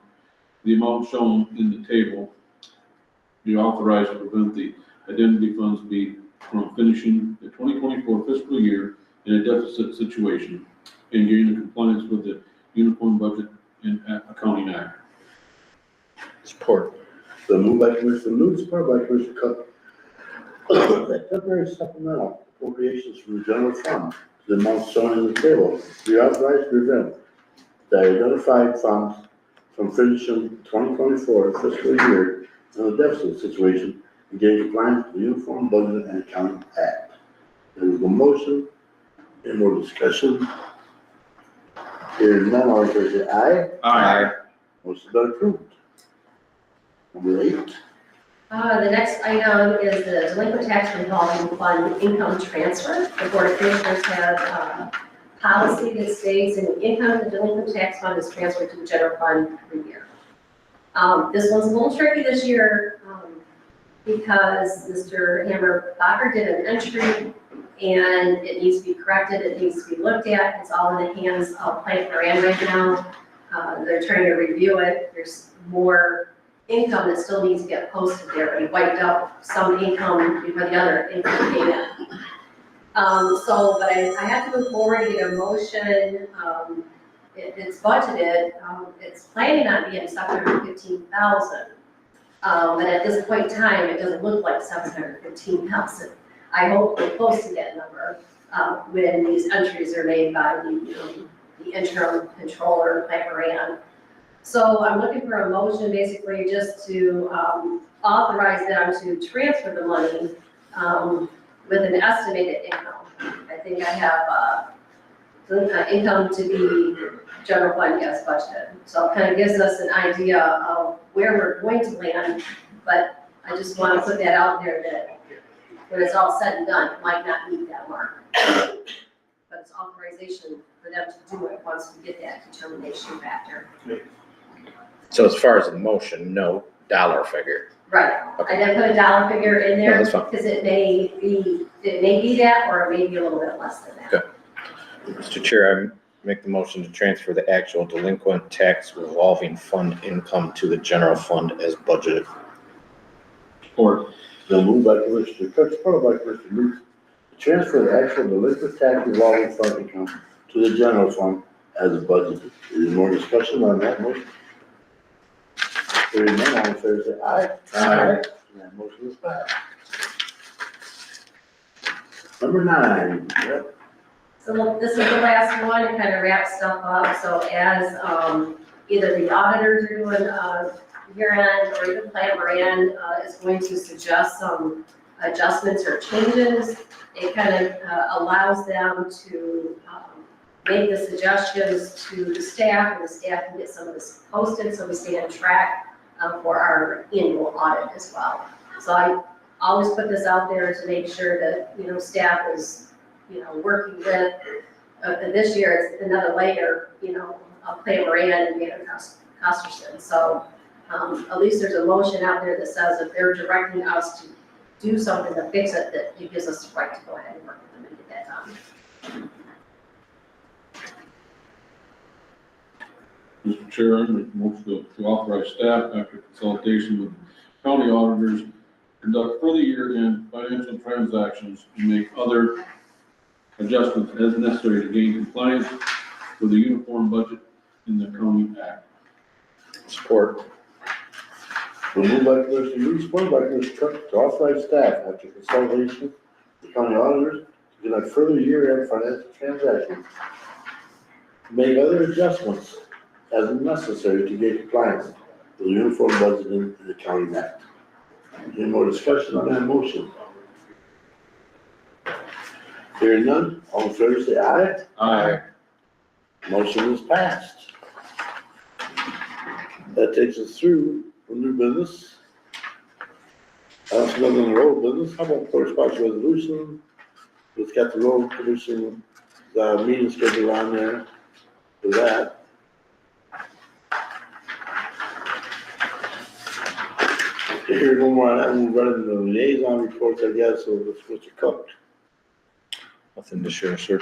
the amount shown in the table be authorized to prevent the identity funds be from finishing the 2024 fiscal year in a deficit situation and gaining compliance with the Uniform Budget and Accounting Act. Support. So moved by Commissioner Lutz, supported by Commissioner Cook. That temporary supplemental appropriations from the general fund, the amount shown in the table, be authorized to prevent the identified funds from finishing 2024 fiscal year in a deficit situation and gain compliance with the Uniform Budget and Accounting Act. There is a motion, any more discussion? Hearing none, all in favor say aye. Aye. Motion been approved. Number 8. The next item is the delinquent tax revolving fund income transfer. The Board of Commissioners have a policy that states any income of the delinquent tax fund is transferred to the general fund every year. This one's a little tricky this year because Mr. Hammer-Bacher did an entry and it needs to be corrected, it needs to be looked at. It's all in the hands of Plant Moran right now. They're trying to review it. There's more income that still needs to get posted there. We wiped out some income before the other income came in. But I have to move forward and get a motion. It's budgeted. It's planning on being $715,000. But at this point in time, it doesn't look like $715,000. I hope we're close to that number when these entries are made by the interim controller, Plant Moran. So I'm looking for a motion basically just to authorize them to transfer the money with an estimated income. I think I have income to be general fund gas budgeted. So it kind of gives us an idea of where we're going to land, but I just want to put that out there that when it's all said and done, it might not meet that mark. But it's authorization for them to do it once we get that determination factor. So as far as the motion, no dollar figure. Right, I didn't put a dollar figure in No, there that's fine. because it may be that or it may be a little bit less than that. Okay. Mr. Chair, I make the motion to transfer the actual delinquent tax revolving fund income to the general fund as budgeted. Support. So moved by Commissioner Cook, supported by Commissioner Lutz, to transfer the actual delinquent tax revolving fund income to the general fund as budgeted. Is there more discussion on that motion? Hearing none, all in favor say aye. Aye. And that motion is passed. Number 9, yep. So look, this is the last one, it kind of wraps stuff up. So as either the auditors are doing year-end or even Plant Moran is going to suggest some adjustments or changes, it kind of allows them to make the suggestions to the staff, and the staff can get some of this posted so we stay on track for our annual audit as well. So I always put this out there to make sure that, staff is, working with, this year it's another layer, Clay Moran and David Costerson. So at least there's a motion out there that says if they're directing us to do something to fix it, that it gives us the right to go ahead and work with them and get that done. Mr. Chair, I make a motion to authorize staff after consultation with county auditors, conduct further year-end financial transactions and make other adjustments as necessary to gain compliance with the uniform budget in the county act. Support. We'll move by Commissioner Lee, supported by Commissioner Cook, to authorize staff after consultation with the county auditors to conduct further year-end financial transactions, make other adjustments as necessary to gain compliance with the uniform budget in the county act. Any more discussion on that motion? Hearing none, all in favor say aye. Aye. Motion is passed. That takes us through for new business. That's another on the road business. How about correspondence resolution? We've got the road commission, the meeting schedule on there for that. Here, one more on that, we're running the liaison reports, I guess, so that's Mr. Cook. Nothing to share, sir.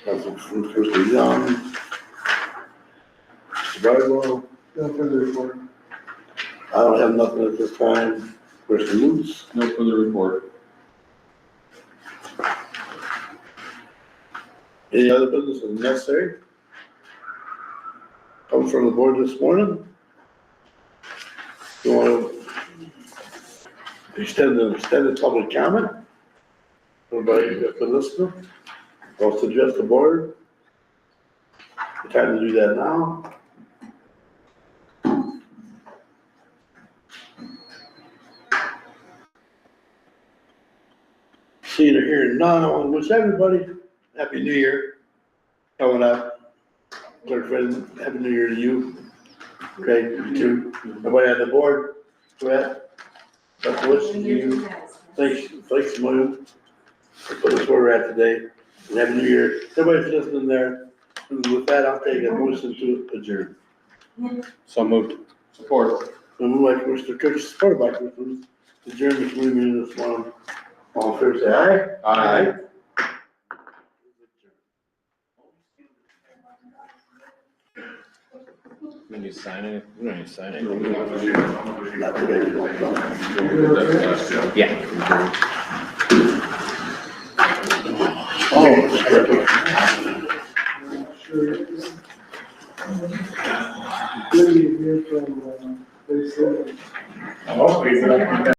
That's from Mr. Young. Mr. Bridewell. No further report. I don't have nothing at this time. Mr. Lutz. No further report. Any other business is necessary? Come from the board this morning? You want to extend public comment? Everybody that's been listening? Wants to address the board? The time to do that now? Seeing or hearing none, I want to wish everybody Happy New Year coming up. Clerk Friend, Happy New Year to you. Okay, you too. Everybody on the board, go ahead. Best wishes to you. Thanks, Moon. Put us where we're at today. And Happy New Year. Everybody's listening there. And with that, I'll take a motion to adjourn. So moved. Support. So moved by Commissioner Cook, supported by Commissioner Lutz. Adjourn the committee meeting this morning. All in favor, say aye. Aye. We need to sign it. We don't need to sign it. Not today. Yeah. Sure. Good to hear from, they said. Hopefully,